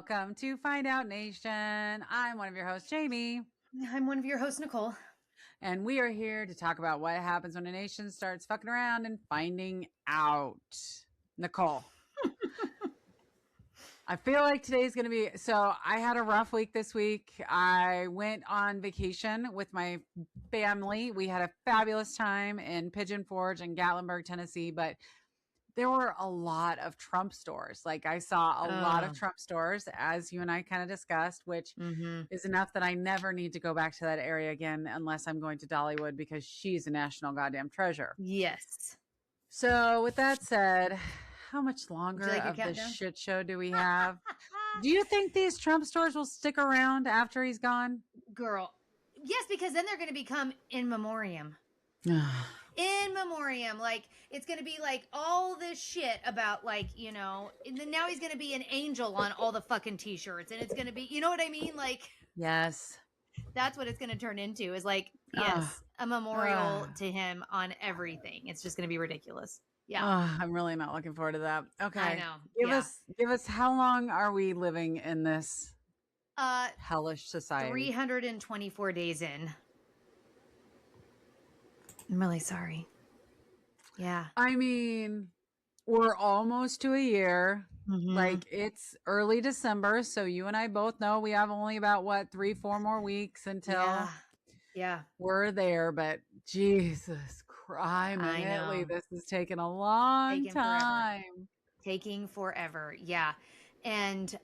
welcome to Find Out Nation. I'm one of your hosts, Jaime. I'm one of your hosts, Nicole. And we are here to talk about what happens when a nation starts fucking around and finding out. Nicole. I feel like today's going to be... So I had a rough week this week. I went on vacation with my family. We had a fabulous time in Pigeon Forge and Gatlinburg, Tennessee, but there were a lot of Trump stores. Like I saw a lot of Trump stores, as you and I kind of discussed, which is enough that I never need to go back to that area again unless I'm going to Dollywood because she's a national goddamn treasure. Yes. So with that said, how much longer of this shit show do we have? Do you think these Trump stores will stick around after he's gone? Girl. Yes, because then they're going to become in memoriam. In memoriam, like it's gonna be like all this shit about like, you know, and then now he's gonna be an angel on all the fucking t-shirts, and it's gonna be, you know what I mean, like, yes, that's what it's gonna turn into, is like, yes, a memorial to him on everything. It's just gonna be ridiculous. Yeah. I'm really not looking forward to that. Okay, I know. Give us how long are we living in this hellish society? 324 days in. I'm really sorry. Yeah. I mean, we're almost to a year. Like it's early December. So you and I both know we have only about 3-4 more weeks until we're there. But Jesus Christ, Italy, this is taking a long time. Taking forever. Yeah. And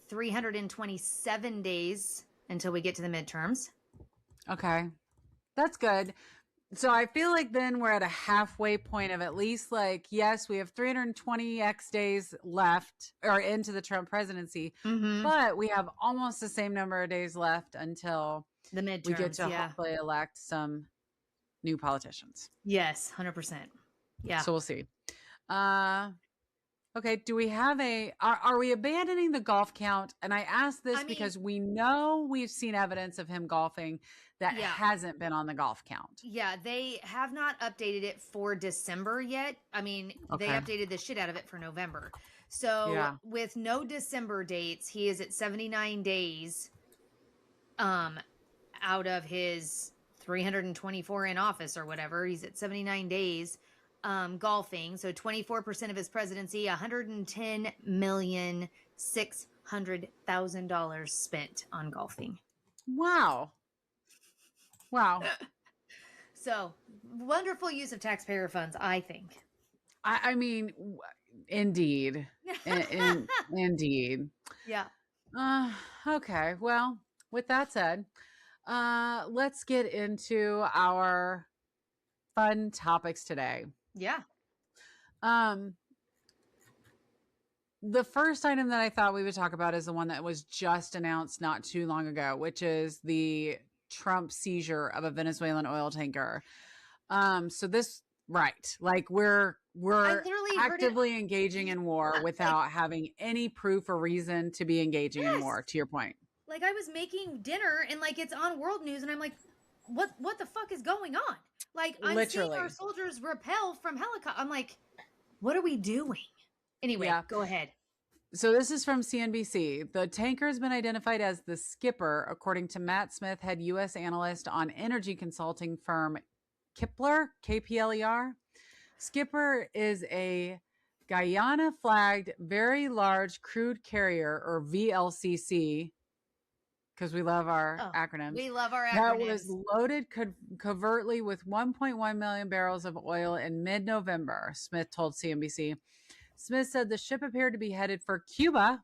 327 days until we get to the midterms. Okay. That's good. So I feel like then we're at a halfway point of at least like, yes, we have 320 X days left or into the Trump presidency, but we have almost the same number of days left until the midterms. We get to hopefully elect some new politicians. Yes, 100%. Yeah. So we'll see. Okay, do we have are we abandoning the golf count? And I ask this because we know we've seen evidence of him golfing that hasn't been on the golf count. Yeah, they have not updated it for December yet. I mean, they updated the shit out of it for November. So with no December dates, he is at 79 days out of his 324 in office or whatever. He's at 79 days. Golfing. So 24% of his presidency, $110,600,000 spent on golfing. Wow. So wonderful use of taxpayer funds, I think. I mean, indeed. Indeed. Yeah. Okay. Well, with that said, let's get into our fun topics today. Yeah. The first item that I thought we would talk about is the one that was just announced not too long ago, which is the Trump seizure of a Venezuelan oil tanker. So this, right. Like we're actively engaging in war without having any proof or reason to be engaging in war, to your point. Like I was making dinner and like it's on world news and I'm like, what the fuck is going on? Like, I'm seeing our soldiers rappel from helicopter. I'm like, what are we doing? Anyway, go ahead. So this is from CNBC. The tanker has been identified as the Skipper, according to Matt Smith, head U.S. analyst on energy consulting firm Kepler, Kpler. Skipper is a Guyana-flagged, very large crude carrier, or VLCC, because we love our acronyms. We love our acronyms. That was loaded covertly with 1.1 million barrels of oil in mid-November, Smith told CNBC. Smith said the ship appeared to be headed for Cuba,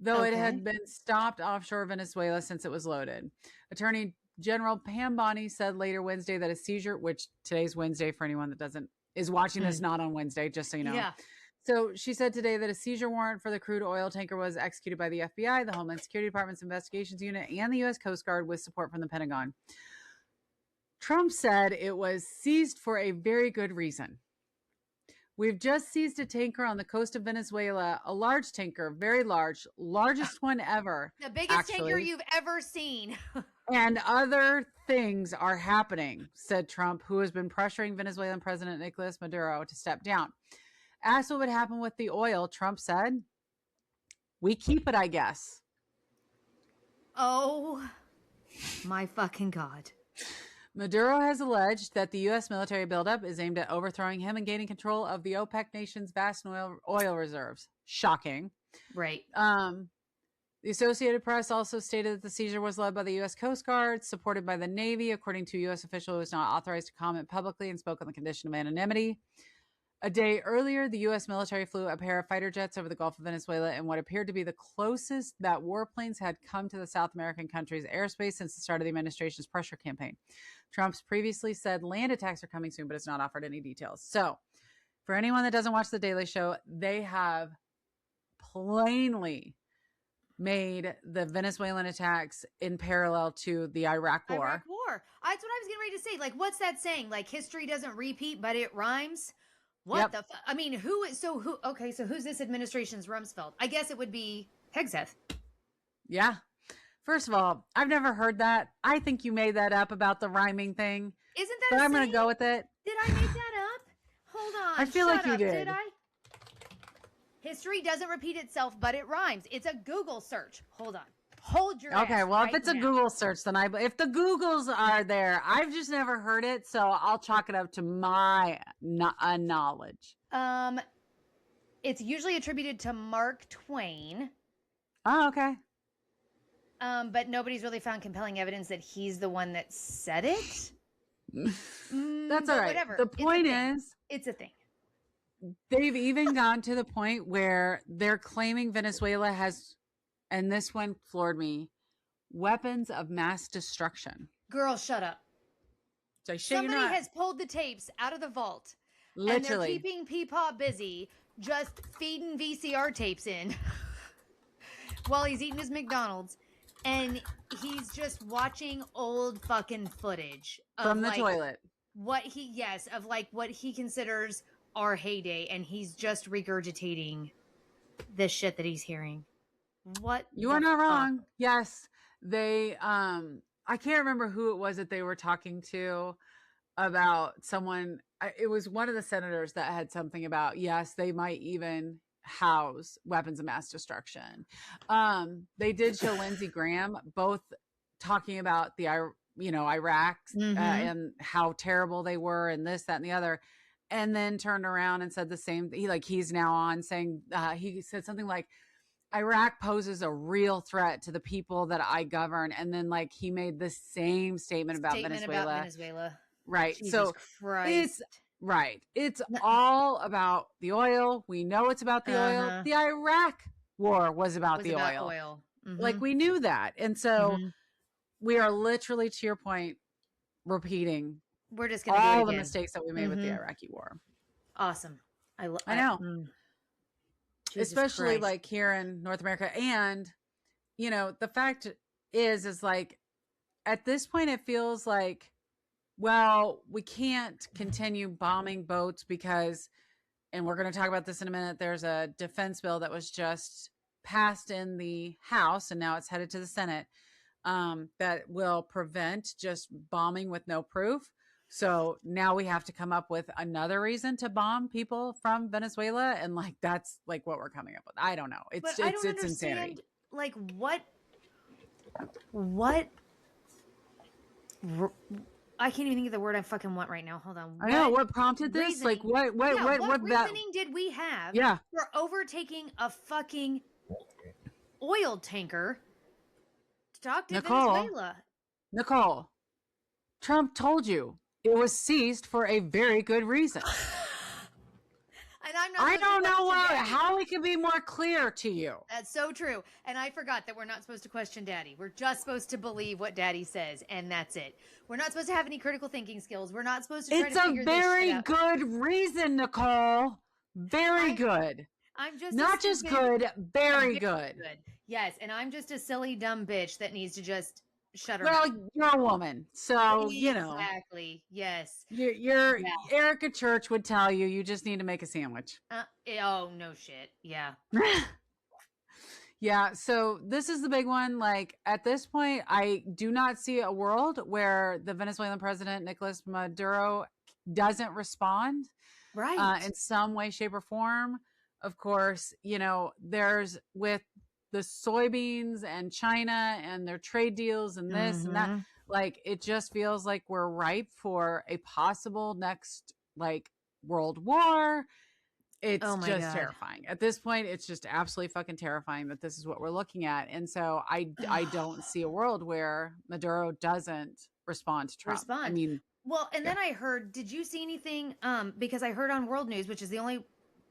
though it had been stopped offshore Venezuela since it was loaded. Attorney General Pam Bondi said later Wednesday that a seizure, which today's Wednesday for anyone that is watching this not on Wednesday, just so you know. Yeah. So she said today that a seizure warrant for the crude oil tanker was executed by the FBI, the Homeland Security Department's Investigations Unit, and the U.S. Coast Guard with support from the Pentagon. Trump said it was seized for a very good reason. We've just seized a tanker on the coast of Venezuela, a large tanker, very large, largest one ever. The biggest tanker you've ever seen. And other things are happening, said Trump, who has been pressuring Venezuelan President Nicolas Maduro to step down. Asked what would happen with the oil, Trump said, We keep it, I guess. Oh my fucking God. Maduro has alleged that the U.S. military buildup is aimed at overthrowing him and gaining control of the OPEC nation's vast oil reserves. Shocking. Right. The Associated Press also stated that the seizure was led by the U.S. Coast Guard, supported by the Navy, according to a U.S. official who was not authorized to comment publicly and spoke on the condition of anonymity. A day earlier, the U.S. military flew a pair of fighter jets over the Gulf of Venezuela in what appeared to be the closest that warplanes had come to the South American country's airspace since the start of the administration's pressure campaign. Trump's previously said land attacks are coming soon, but has not offered any details. So, for anyone that doesn't watch The Daily Show, they have plainly made the Venezuelan attacks in parallel to the Iraq War. Iraq War. That's what I was getting ready to say. Like, what's that saying? Like, history doesn't repeat, but it rhymes. What the fuck? I mean, who's this administration's Rumsfeld? I guess it would be Hegseth. Yeah. First of all, I've never heard that. I think you made that up about the rhyming thing. Isn't that But I'm going to go with it. Did I make that up? Hold on. I feel like you did. Did I? History doesn't repeat itself, but it rhymes. It's a Google search. Hold on. Hold your Okay, well, right if it's a now. Google search, then if the Googles are there, I've just never heard it, so I'll chalk it up to my knowledge. It's usually attributed to Mark Twain. Oh, okay. But nobody's really found compelling evidence that he's the one that said it. That's all right. Whatever. The point is, it's a thing. They've even gone to the point where they're claiming Venezuela has, and this one floored me, weapons of mass destruction. Girl, shut up. So somebody has pulled the tapes out of the vault. Literally. And they're keeping Peepaw busy just feeding VCR tapes in while he's eating his McDonald's. And he's just watching old fucking footage from the toilet. What he considers our heyday, and he's just regurgitating the shit that he's hearing. What? You are not wrong. Yes. They I can't remember who it was that they were talking to about someone. It was one of the senators that had something about, yes, they might even house weapons of mass destruction. They did show Lindsey Graham both talking about the Iraq and how terrible they were and this, that, and the other, and then turned around and said the same. He's now on saying he said something like, Iraq poses a real threat to the people that I govern, and then he made the same statement about Venezuela. Right. Jesus so Christ. It's all about the oil. We know it's about the oil. The Iraq war was about the oil. Mm-hmm. We knew that. And so we are literally, to your point, repeating we're just gonna all the mistakes that we made with the Iraqi war. Awesome. I know. Especially Christ. Here in North America. And, the fact is at this point, it feels like, well, we can't continue bombing boats because, and we're going to talk about this in a minute, there's a defense bill that was just passed in the House, and now it's headed to the Senate, that will prevent just bombing with no proof. So now we have to come up with another reason to bomb people from Venezuela. And that's what we're coming up with. I don't know. It's insanity. What I can't even think of the word I fucking want right now. Hold on. I know what prompted this. What reasoning did we have for overtaking a fucking oil tanker to talk to Venezuela? Nicole, Trump told you it was seized for a very good reason. And I don't know how it can be more clear to you. That's so true. And I forgot that we're not supposed to question Daddy. We're just supposed to believe what Daddy says, and that's it. We're not supposed to have any critical thinking skills. We're not supposed to try to figure this shit out. It's a very good reason, Nicole. Very good. I'm just not just good, very good. Yes, and I'm just a silly dumb bitch that needs to just shut her mouth. Well, you're a woman, so exactly. Yes. You're Erica Church would tell you just need to make a sandwich. Oh no shit. Yeah. Yeah. So this is the big one. At this point, I do not see a world where the Venezuelan president Nicolas Maduro doesn't respond, right, in some way, shape, or form. Of course, there's with the soybeans and China and their trade deals and this and that, like, it just feels like we're ripe for a possible next, like, world war. It's just terrifying. At this point, it's just absolutely fucking terrifying that this is what we're looking at. And so I don't see a world where Maduro doesn't respond to Trump. I mean, well, and then I heard, did you see anything? Because I heard on World News, which is the only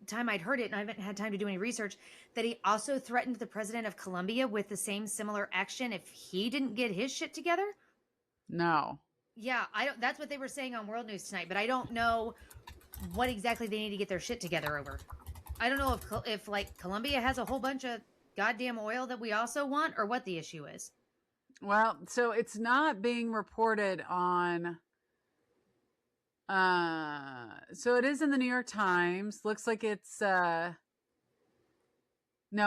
time I'd heard it, and I haven't had time to do any research, that he also threatened the president of Colombia with the same similar action if he didn't get his shit together. No. Yeah, that's what they were saying on World News tonight, but I don't know what exactly they need to get their shit together over. I don't know if like Colombia has a whole bunch of goddamn oil that we also want, or what the issue is. Well, so it's not being reported on. So it is in the New York Times. Looks like it's no,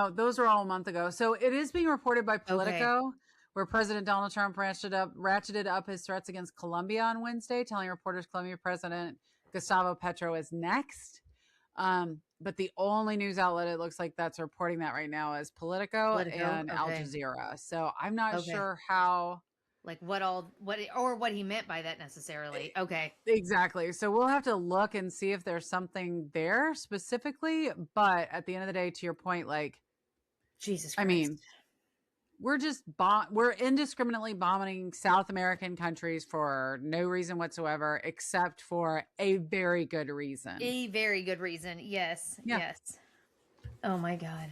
those were all a month ago. So it is being reported by Politico, where President Donald Trump ratcheted up his threats against Colombia on Wednesday, telling reporters Colombia President Gustavo Petro is next. But the only news outlet it looks like that's reporting that right now is Politico and Al Jazeera. So I'm not sure how, like what he meant by that necessarily. Okay. Exactly. So we'll have to look and see if there's something there specifically. But at the end of the day, to your point, like, Jesus Christ. I mean, we're indiscriminately bombing South American countries for no reason whatsoever, except for a very good reason. A very good reason. Yes. Yeah. Yes. Oh my God.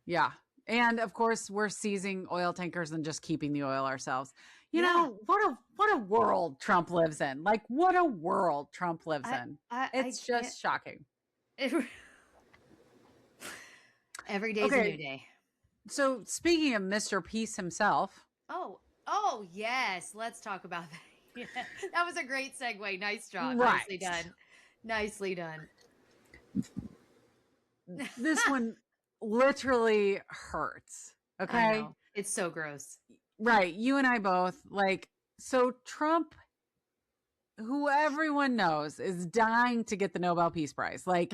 Yeah. And of course we're seizing oil tankers and just keeping the oil ourselves. You know, what a world Trump lives in. Like, what a world Trump lives in. It's just shocking. Every day's a new day. So speaking of Mr. Peace himself. Oh, yes. Let's talk about that. Yeah, that was a great segue. Nice job. Right. Nicely done. This one literally hurts. Okay. I know. It's so gross. Right. You and I both, like, so Trump, who everyone knows is dying to get the Nobel Peace Prize, like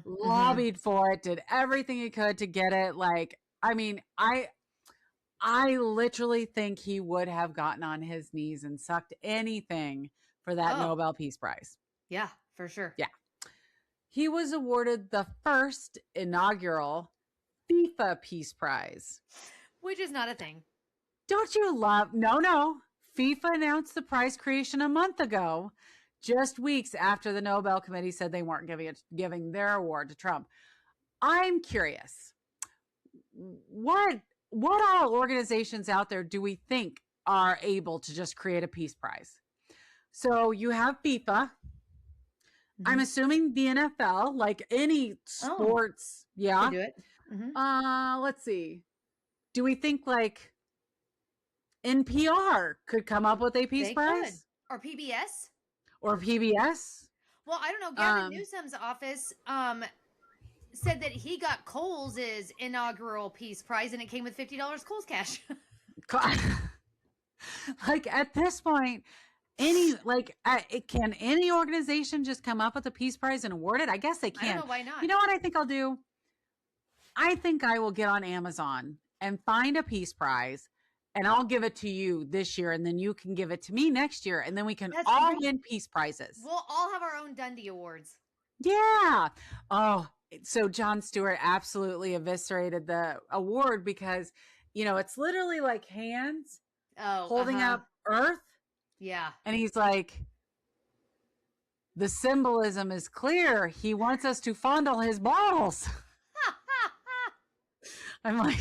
lobbied for it, did everything he could to get it. Like, I mean, I literally think he would have gotten on his knees and sucked anything for that Nobel Peace Prize. Yeah, for sure. Yeah. He was awarded the first inaugural FIFA Peace Prize. Which is not a thing. Don't you love? No. FIFA announced the prize creation a month ago, just weeks after the Nobel Committee said they weren't giving their award to Trump. I'm curious. What all organizations out there do we think are able to just create a peace prize? So you have FIFA. I'm assuming the NFL, like any sports. Yeah. Do it. Let's see. Do we think like NPR could come up with a peace prize? Or PBS? Well, I don't know. Gavin Newsom's office said that he got Kohl's inaugural Peace Prize and it came with $50 Kohl's cash. Like, at this point, can any organization just come up with a Peace Prize and award it? I guess they can. I don't know, why not? You know what I think I'll do? I think I will get on Amazon and find a Peace Prize, and I'll give it to you this year, and then you can give it to me next year, and then we can all win Peace Prizes. We'll all have our own Dundee Awards. Yeah. Oh, so Jon Stewart absolutely eviscerated the award because, you know, it's literally like hands holding up Earth. Yeah. And he's like, the symbolism is clear. He wants us to fondle his balls. I'm like,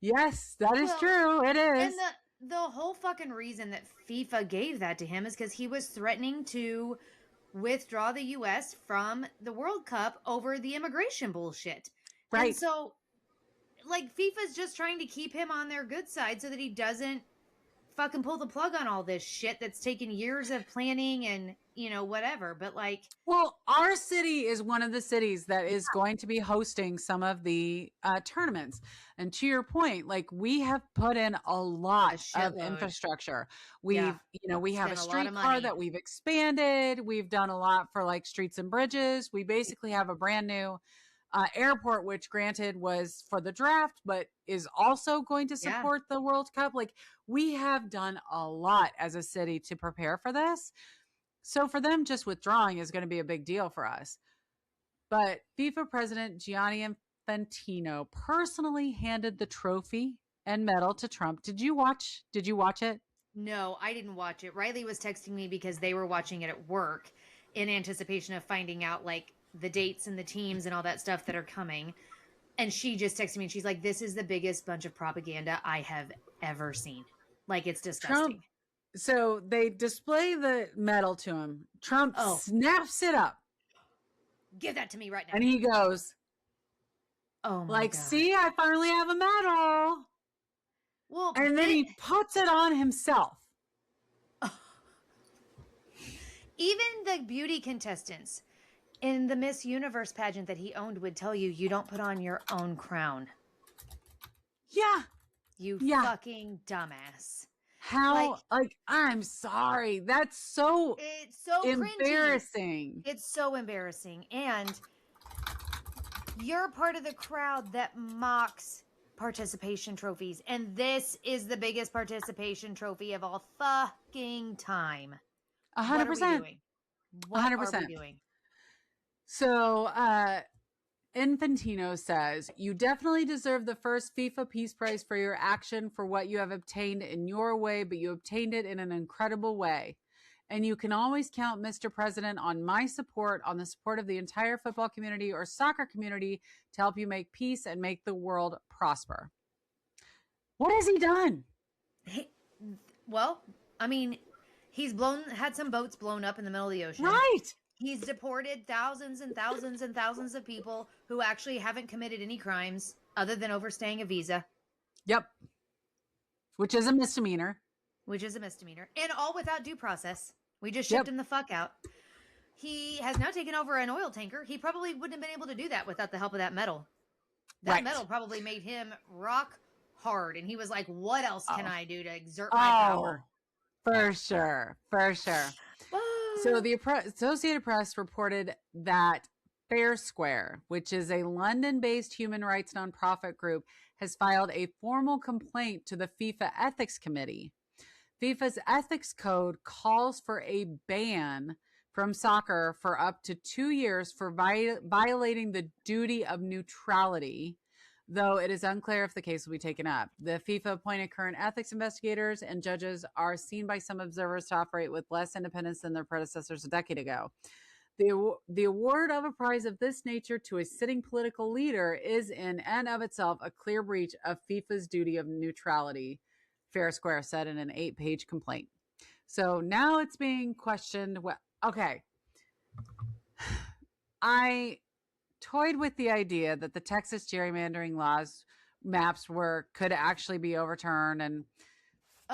yes, that is true. It is. And the whole fucking reason that FIFA gave that to him is because he was threatening to withdraw the U.S. from the World Cup over the immigration bullshit. Right. And so, like, FIFA's just trying to keep him on their good side so that he doesn't fucking pull the plug on all this shit that's taken years of planning and, you know, whatever. But like, well, our city is one of the cities that is going to be hosting some of the tournaments. And to your point, like, we have put in a lot of infrastructure. We've, you know, we have a streetcar that we've expanded. We've done a lot for like streets and bridges. We basically have a brand new airport, which granted was for the draft, but is also going to support the World Cup. Like, we have done a lot as a city to prepare for this. So for them just withdrawing is going to be a big deal for us. But FIFA President Gianni Infantino personally handed the trophy and medal to Trump. Did you watch it? No, I didn't watch it. Riley was texting me because they were watching it at work in anticipation of finding out like the dates and the teams and all that stuff that are coming. And she just texted me and she's like, this is the biggest bunch of propaganda I have ever seen. Like, it's disgusting. Trump, so they display the medal to him. Trump snaps it up. Give that to me right now. And he goes, oh my like, God. See, I finally have a medal. Well, and then he puts it on himself. Even the beauty contestants in the Miss Universe pageant that he owned would tell you, you don't put on your own crown. Yeah. You fucking dumbass. How, like, I'm sorry. That's so, it's so embarrassing. Cringy. It's so embarrassing. And you're part of the crowd that mocks participation trophies. And this is the biggest participation trophy of all fucking time. 100%. What are we doing? What 100%. are we doing? So, Infantino says, you definitely deserve the first FIFA Peace Prize for your action for what you have obtained in your way, but you obtained it in an incredible way. And you can always count, Mr. President, on my support, on the support of the entire football community or soccer community to help you make peace and make the world prosper. What has he done? Well, I mean, he's had some boats blown up in the middle of the ocean. Right. He's deported thousands and thousands and thousands of people who actually haven't committed any crimes other than overstaying a visa. Yep. Which is a misdemeanor. And all without due process. We just shipped him the fuck out. He has now taken over an oil tanker. He probably wouldn't have been able to do that without the help of that medal. That medal probably made him rock hard. And he was like, what else can I do to exert my power? For sure. So the Associated Press reported that Fair Square, which is a London-based human rights nonprofit group, has filed a formal complaint to the FIFA Ethics Committee. FIFA's ethics code calls for a ban from soccer for up to 2 years for violating the duty of neutrality, though it is unclear if the case will be taken up. The FIFA appointed current ethics investigators and judges are seen by some observers to operate with less independence than their predecessors a decade ago. The award of a prize of this nature to a sitting political leader is in and of itself a clear breach of FIFA's duty of neutrality, Fair Square said in an 8-page complaint. So now it's being questioned. Okay. I toyed with the idea that the Texas gerrymandering maps could actually be overturned, and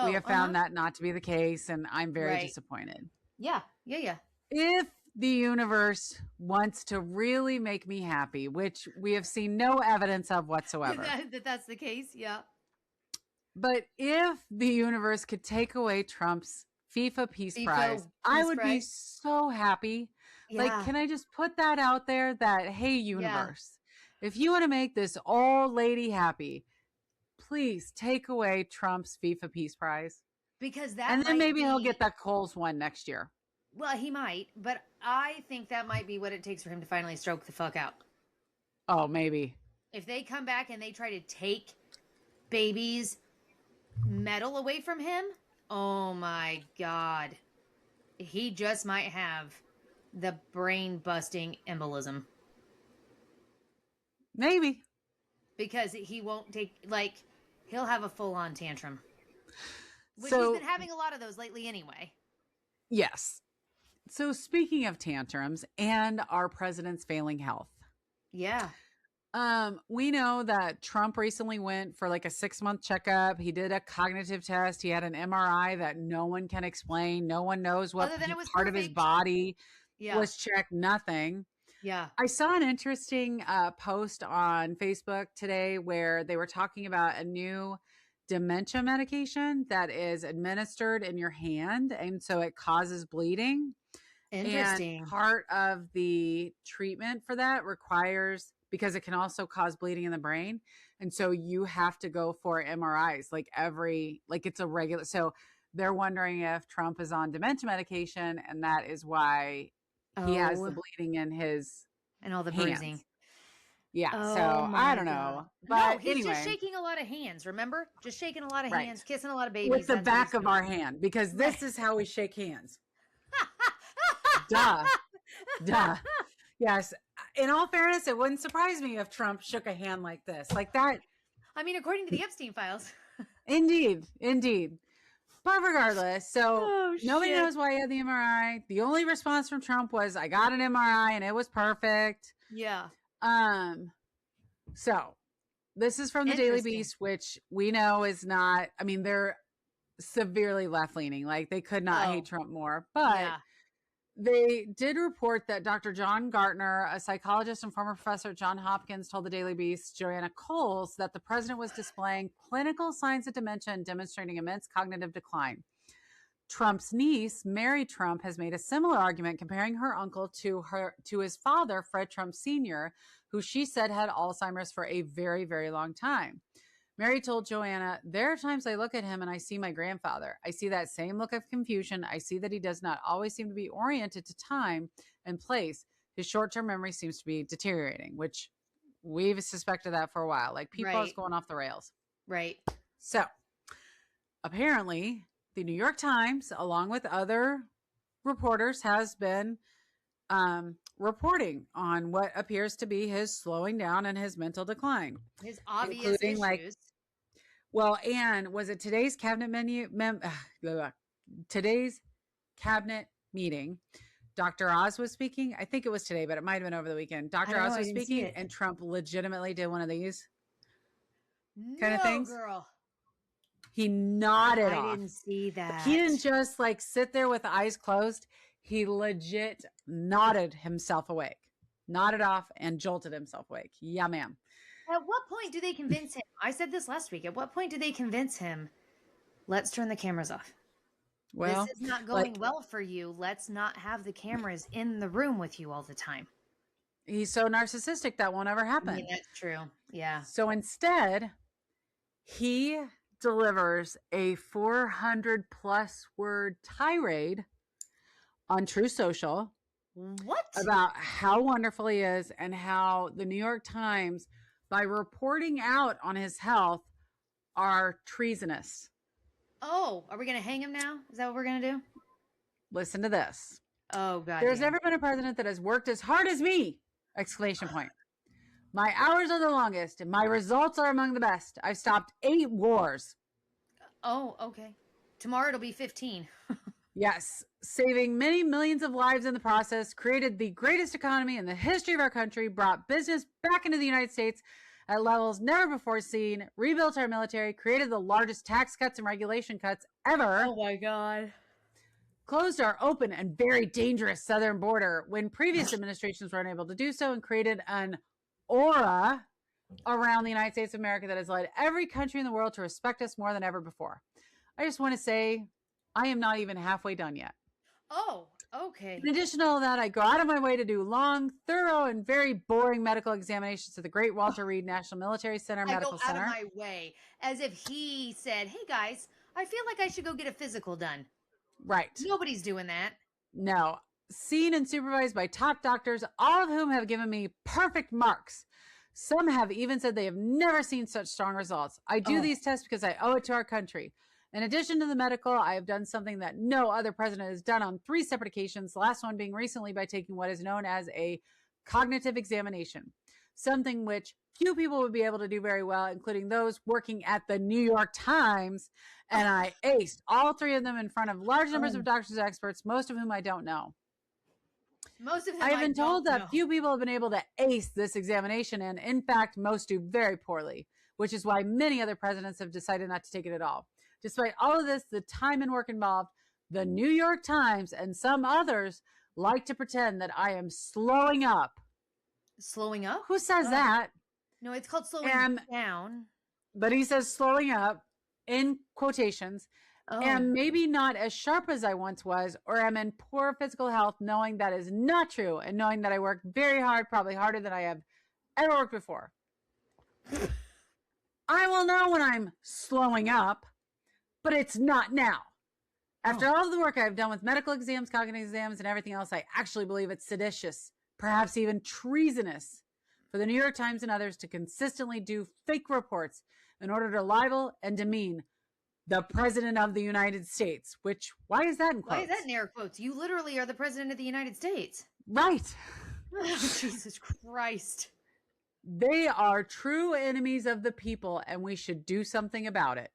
we have found that not to be the case, and I'm very disappointed. Yeah. If the universe wants to really make me happy, which we have seen no evidence of whatsoever. That's the case, yeah. But if the universe could take away Trump's FIFA Peace Prize, I would be so happy. Yeah. Like, can I just put that out there that, hey, universe, if you want to make this old lady happy, please take away Trump's FIFA Peace Prize. Because that and then maybe he'll get that Coles one next year. Well, he might, but I think that might be what it takes for him to finally stroke the fuck out. Oh, maybe. If they come back and they try to take baby's medal away from him, oh my God. He just might have the brain-busting embolism. Maybe. Because he won't take, like, he'll have a full-on tantrum. Which he's been having a lot of those lately anyway. Yes. So speaking of tantrums and our president's failing health. Yeah. We know that Trump recently went for like a 6-month checkup. He did a cognitive test. He had an MRI that no one can explain. No one knows what part of his body was checked. Nothing. Yeah. I saw an interesting post on Facebook today where they were talking about a new dementia medication that is administered in your hand, and so it causes bleeding. Interesting. And part of the treatment for that requires because it can also cause bleeding in the brain. And so you have to go for MRIs like it's a regular. So they're wondering if Trump is on dementia medication, and that is why he has the bleeding in his and all the hands. bruising. Yeah. Oh, so I don't know. But no, he's anyway, just shaking a lot of hands. Remember? Just shaking a lot of Right. hands, kissing a lot of babies. with the back of our hand, because this is how we shake hands. Duh. Yes. In all fairness, it wouldn't surprise me if Trump shook a hand like this, like that. I mean, according to the Epstein files. Indeed. But regardless, so nobody knows why he had the MRI. The only response from Trump was, I got an MRI and it was perfect. Yeah. So this is from the Daily Beast, which we know is not, I mean, they're severely left-leaning. Like, they could not hate Trump more, but they did report that Dr. John Gartner, a psychologist and former professor at Johns Hopkins, told the Daily Beast, Joanna Coles, that the president was displaying clinical signs of dementia and demonstrating immense cognitive decline. Trump's niece, Mary Trump, has made a similar argument, comparing her uncle to his father, Fred Trump Sr., who she said had Alzheimer's for a very, very long time. Mary told Joanna, there are times I look at him and I see my grandfather. I see that same look of confusion. I see that he does not always seem to be oriented to time and place. His short-term memory seems to be deteriorating, which we've suspected that for a while. Like, people is going off the rails. Right. So apparently the New York Times, along with other reporters, has been reporting on what appears to be his slowing down and his mental decline. His obvious issues. And was it today's cabinet today's cabinet meeting? Dr. Oz was speaking. I think it was today, but it might have been over the weekend. Dr. Oz was speaking, and Trump legitimately did one of these kind of things. Girl. He nodded off. I didn't see that. He didn't just like sit there with eyes closed. He legit nodded himself awake, nodded off, and jolted himself awake. Yeah, ma'am. At what point do they convince him? I said this last week. At what point do they convince him? Let's turn the cameras off. Well, this is not going well for you. Let's not have the cameras in the room with you all the time. He's so narcissistic that won't ever happen. Yeah, that's true. Yeah. So instead, he delivers a 400 plus word tirade on True Social. What? About how wonderful he is and how the New York Times, by reporting out on his health, are treasonous. Oh, are we going to hang him now? Is that what we're going to do? Listen to this. Oh, God. There's never been a president that has worked as hard as me! Exclamation point. My hours are the longest and my results are among the best. I've stopped 8 wars. Oh, okay. Tomorrow it'll be 15. Yes. Saving many millions of lives in the process, created the greatest economy in the history of our country, brought business back into the United States at levels never before seen, rebuilt our military, created the largest tax cuts and regulation cuts ever. Oh my God. Closed our open and very dangerous southern border when previous administrations were unable to do so, and created an aura around the United States of America that has led every country in the world to respect us more than ever before. I just want to say, I am not even halfway done yet. Oh, okay. In addition to all that, I go out of my way to do long, thorough, and very boring medical examinations at the Great Walter Reed National Military Center Medical Center. I go out of my way, as if he said, hey guys, I feel like I should go get a physical done. Right. Nobody's doing that. No. Seen and supervised by top doctors, all of whom have given me perfect marks. Some have even said they have never seen such strong results. I do these tests because I owe it to our country. In addition to the medical, I have done something that no other president has done on 3 separate occasions, the last one being recently by taking what is known as a cognitive examination, something which few people would be able to do very well, including those working at the New York Times. And I aced all 3 of them in front of large numbers of doctors and experts, most of whom I don't know. Most of them I have been told that few people have been able to ace this examination, and in fact, most do very poorly, which is why many other presidents have decided not to take it at all. Despite all of this, the time and work involved, the New York Times and some others like to pretend that I am slowing up. Slowing up? Who says that? No, it's called slowing down. But he says slowing up in quotations. And maybe not as sharp as I once was, or am in poor physical health, knowing that is not true, and knowing that I work very hard, probably harder than I have ever worked before. I will know when I'm slowing up, but it's not now. After all of the work I've done with medical exams, cognitive exams, and everything else, I actually believe it's seditious, perhaps even treasonous, for the New York Times and others to consistently do fake reports in order to libel and demean the President of the United States, which, why is that in quotes? Why is that in air quotes? You literally are the President of the United States. Right. Jesus Christ. They are true enemies of the people, and we should do something about it.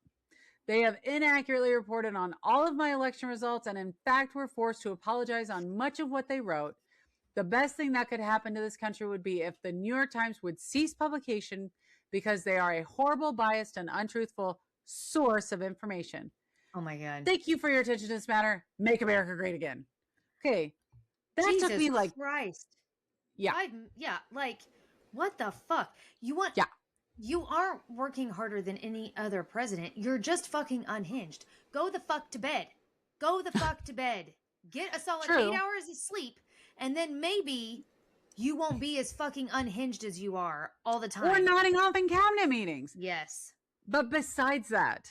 They have inaccurately reported on all of my election results, and in fact were forced to apologize on much of what they wrote. The best thing that could happen to this country would be if the New York Times would cease publication because they are a horrible, biased, and untruthful source of information. Oh my God. Thank you for your attention to this matter. Make America great again. Okay. That Jesus took me like Christ. Yeah. Like what the fuck? You aren't working harder than any other president. You're just fucking unhinged. Go the fuck to bed. Go the fuck to bed. Get a solid 8 hours of sleep, and then maybe you won't be as fucking unhinged as you are all the time. Or nodding off in cabinet meetings. Yes. But besides that,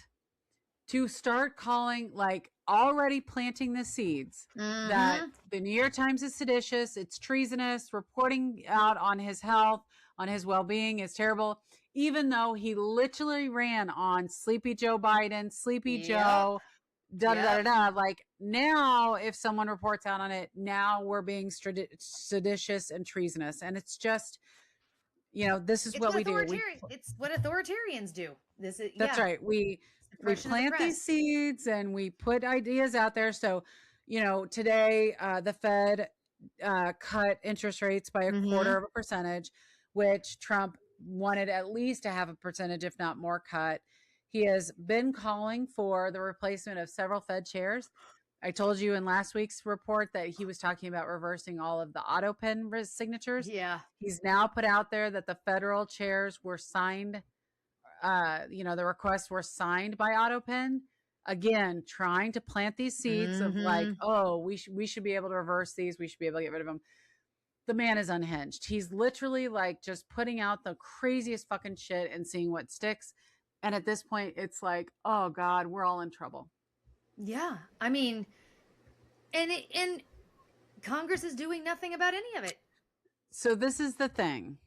to start calling, like, already planting the seeds that the New York Times is seditious, it's treasonous, reporting out on his health, on his well-being is terrible, even though he literally ran on Sleepy Joe Biden, Sleepy Joe, da-da-da-da-da. Like, now if someone reports out on it, now we're being seditious and treasonous. And it's just, this is what we do. It's what authoritarians do. That's right. We plant these seeds and we put ideas out there. So, today the Fed cut interest rates by a quarter of a percentage, which Trump wanted at least to have a percentage, if not more, cut. He has been calling for the replacement of several Fed chairs. I told you in last week's report that he was talking about reversing all of the auto pen signatures. Yeah. He's now put out there that the federal chairs were signed. The requests were signed by auto pen. Again, trying to plant these seeds of like, oh, we should be able to reverse these. We should be able to get rid of them. The man is unhinged. He's literally like just putting out the craziest fucking shit and seeing what sticks. And at this point, it's like, oh God, we're all in trouble. Yeah. I mean, and Congress is doing nothing about any of it. So this is the thing.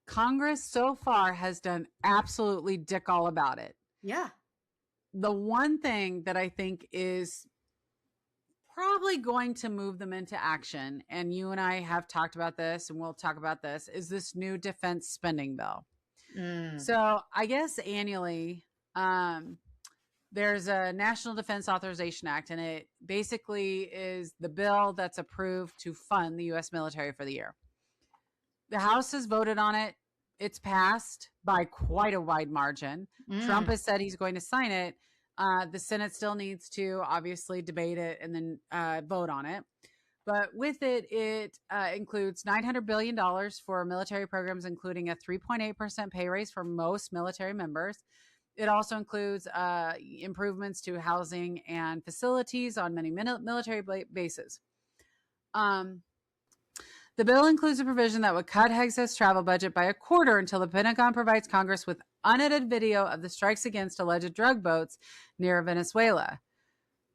Congress so far has done absolutely dick all about it. Yeah. The one thing that I think is probably going to move them into action, and you and I have talked about this, and we'll talk about this, is this new defense spending bill. So I guess annually, there's a National Defense Authorization Act, and it basically is the bill that's approved to fund the U.S. military for the year. The House has voted on it. It's passed by quite a wide margin. Trump has said he's going to sign it. The Senate still needs to obviously debate it and then vote on it. But with it, it includes $900 billion for military programs, including a 3.8% pay raise for most military members. It also includes improvements to housing and facilities on many military bases. The bill includes a provision that would cut Hegseth's travel budget by a quarter until the Pentagon provides Congress with unedited video of the strikes against alleged drug boats near Venezuela.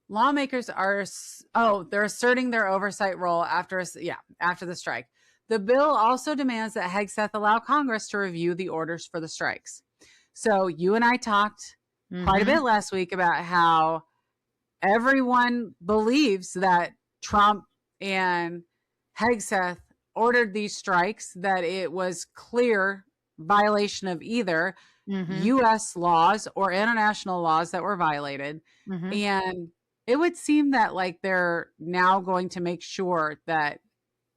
Lawmakers they're asserting their oversight role after the strike. The bill also demands that Hegseth allow Congress to review the orders for the strikes. So you and I talked quite a bit last week about how everyone believes that Trump and Hegseth ordered these strikes, that it was clear violation of either U.S. laws or international laws that were violated. And it would seem that like they're now going to make sure that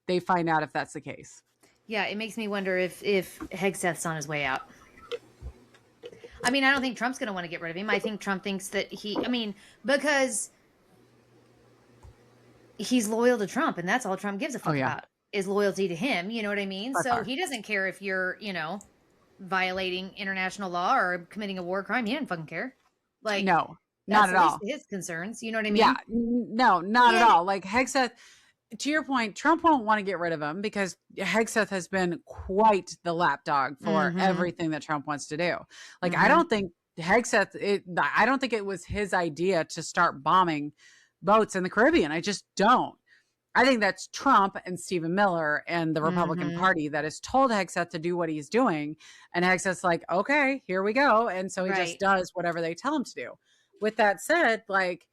they find out if that's the case. Yeah, it makes me wonder if Hegseth's on his way out. I mean, I don't think Trump's going to want to get rid of him. I think Trump thinks that because he's loyal to Trump, and that's all Trump gives a fuck about, is loyalty to him. You know what I mean? So he doesn't care if you're, violating international law or committing a war crime. He doesn't fucking care. Like, no, not at all. His concerns. You know what I mean? Yeah, no, not at all. Like Hegseth, to your point, Trump won't want to get rid of him because Hegseth has been quite the lapdog for everything that Trump wants to do. Like, I don't think I don't think it was his idea to start bombing boats in the Caribbean. I just don't. I think that's Trump and Stephen Miller and the Republican Party that has told Hegseth to do what he's doing. And Hegseth's like, okay, here we go. And so he just does whatever they tell him to do. With that said, like,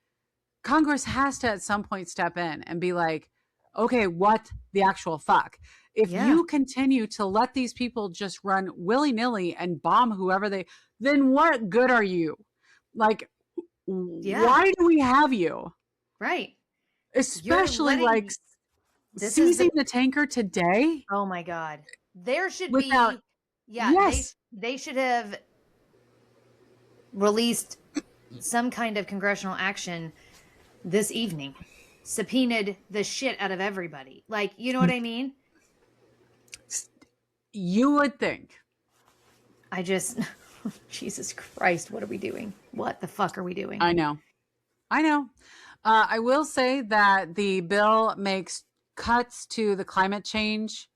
Congress has to at some point step in and be like, okay, what the actual fuck? If you continue to let these people just run willy-nilly and bomb whoever then what good are you? Like, why do we have you? Right. Especially like seizing the tanker today. Oh my God. There should they should have released some kind of congressional action this evening, subpoenaed the shit out of everybody. Like, you know what I mean? You would think. I just, Jesus Christ, what are we doing? What the fuck are we doing? I know. I will say that the bill makes cuts to the climate change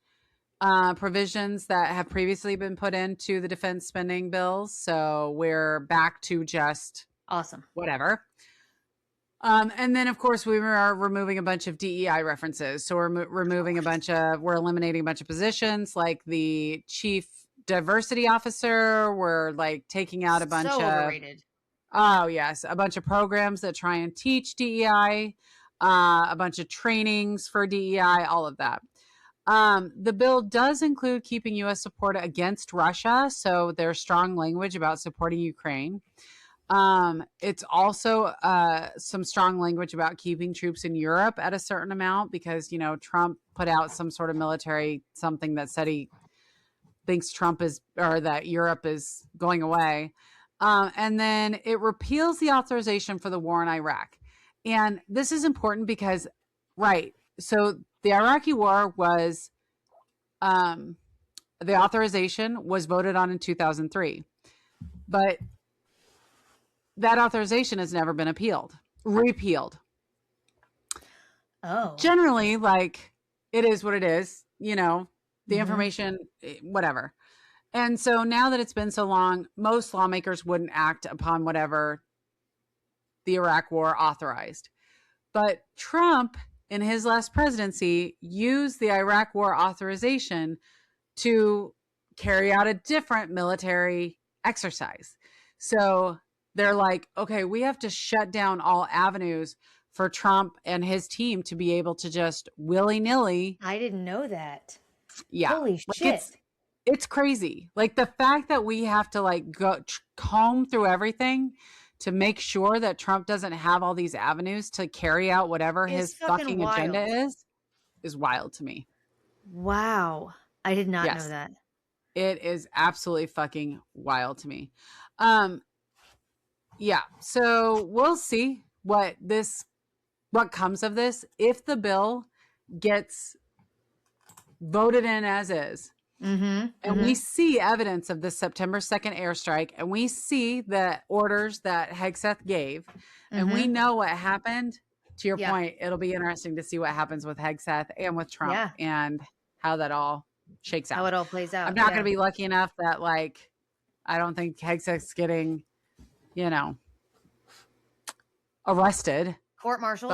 provisions that have previously been put into the defense spending bills. So we're back to just awesome, whatever. And then, of course, we are removing a bunch of DEI references. So we're eliminating a bunch of positions like the chief diversity officer. We're like taking out a bunch of overrated. Oh, yes. A bunch of programs that try and teach DEI, a bunch of trainings for DEI, all of that. The bill does include keeping U.S. support against Russia. So there's strong language about supporting Ukraine. It's also some strong language about keeping troops in Europe at a certain amount because, Trump put out some sort of military something that said he thinks that Europe is going away. And then it repeals the authorization for the war in Iraq. And this is important because, so the Iraqi war was, the authorization was voted on in 2003. But that authorization has never been repealed. Oh. Generally, like, it is what it is, the information, whatever. And so now that it's been so long, most lawmakers wouldn't act upon whatever the Iraq war authorized. But Trump, in his last presidency, used the Iraq war authorization to carry out a different military exercise. So they're like, okay, we have to shut down all avenues for Trump and his team to be able to just willy-nilly. I didn't know that. Yeah. Holy shit. It's crazy. Like the fact that we have to like go comb through everything to make sure that Trump doesn't have all these avenues to carry out whatever his fucking agenda is wild to me. Wow. I did not know that. It is absolutely fucking wild to me. Yeah. So we'll see what comes of this. If the bill gets voted in as is, and we see evidence of the September 2nd airstrike, and we see the orders that Hegseth gave, and we know what happened. To your point, it'll be interesting to see what happens with Hegseth and with Trump and how that all shakes out. How it all plays out. I'm not going to be lucky enough that, like, I don't think Hegseth's getting, arrested. Court-martialed?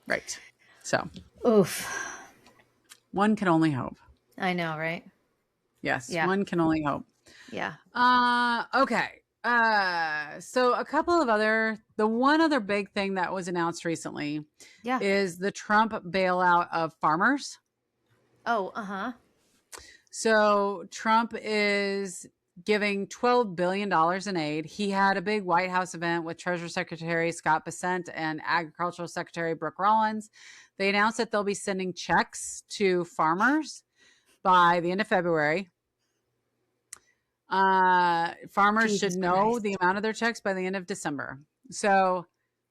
Right. So. Oof. One can only hope. I know, right? Yes. Yeah. One can only hope. Yeah. Okay. So the one other big thing that was announced recently is the Trump bailout of farmers. Oh, So Trump is giving $12 billion in aid. He had a big White House event with Treasury Secretary Scott Bessent and Agricultural Secretary Brooke Rollins. They announced that they'll be sending checks to farmers by the end of February. Farmers should know the amount of their checks by the end of December. So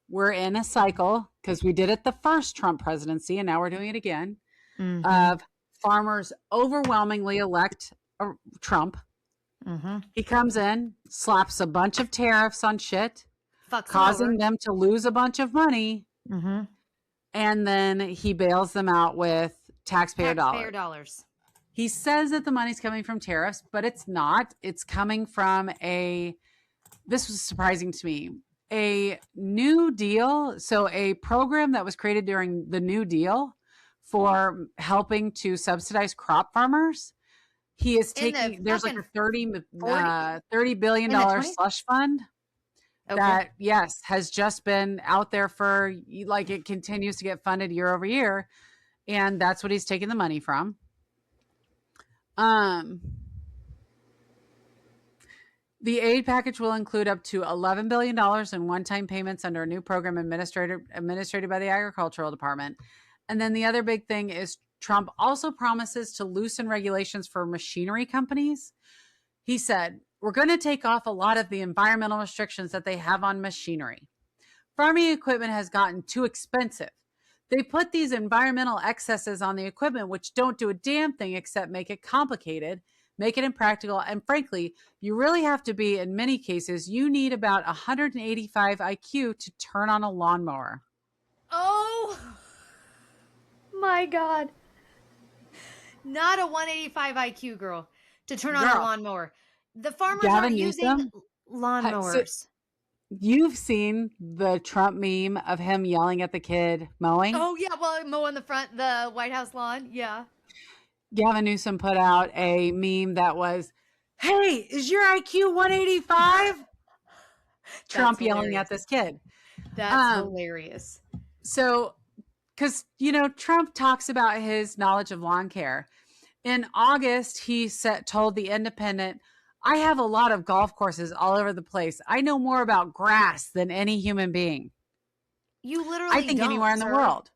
we're in a cycle because we did it the first Trump presidency and now we're doing it again of farmers overwhelmingly elect Trump. He comes in, slaps a bunch of tariffs on shit, causing them to lose a bunch of money. and then he bails them out with taxpayer dollars. He says that the money's coming from tariffs, but it's not. It's coming from this was surprising to me, a New Deal. So a program that was created during the New Deal for helping to subsidize crop farmers. He is taking, there's like a $30 billion slush fund that, yes, has just been out there for, like, it continues to get funded year over year. And that's what he's taking the money from. The aid package will include up to $11 billion in one-time payments under a new program administered by the Agricultural Department. And then the other big thing is Trump also promises to loosen regulations for machinery companies. He said, we're going to take off a lot of the environmental restrictions that they have on machinery. Farming equipment has gotten too expensive. They put these environmental excesses on the equipment, which don't do a damn thing except make it complicated, make it impractical. And frankly, you really have to be, in many cases, you need about 185 IQ to turn on a lawnmower. Oh my God. Not a 185 IQ, girl, to turn on a lawnmower. The farmers are using lawnmowers. You've seen the Trump meme of him yelling at the kid mowing? Oh, yeah. Well, mowing the White House lawn. Yeah. Gavin Newsom put out a meme that was, hey, is your IQ 185? Trump yelling at this kid. That's hilarious. So, because, Trump talks about his knowledge of lawn care. In August, he told The Independent, I have a lot of golf courses all over the place. I know more about grass than any human being. You literally I think don't, anywhere in the world.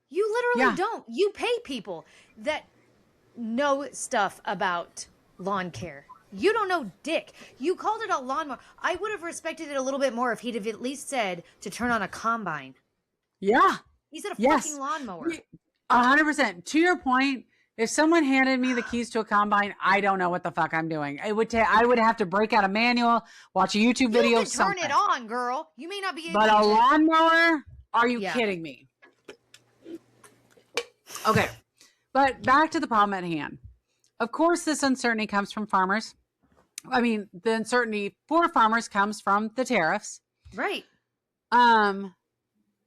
You literally don't. You pay people that know stuff about lawn care. You don't know dick. You called it a lawnmower. I would have respected it a little bit more if he'd have at least said to turn on a combine. Yeah. He said a fucking lawnmower. 100%. To your point, if someone handed me the keys to a combine, I don't know what the fuck I'm doing. I would have to break out a manual, watch a YouTube video. You can turn it on, girl. You may not be able to. But a lawnmower? Are you kidding me? Okay. But back to the problem at hand. Of course, this uncertainty comes from farmers. I mean, the uncertainty for farmers comes from the tariffs. Right.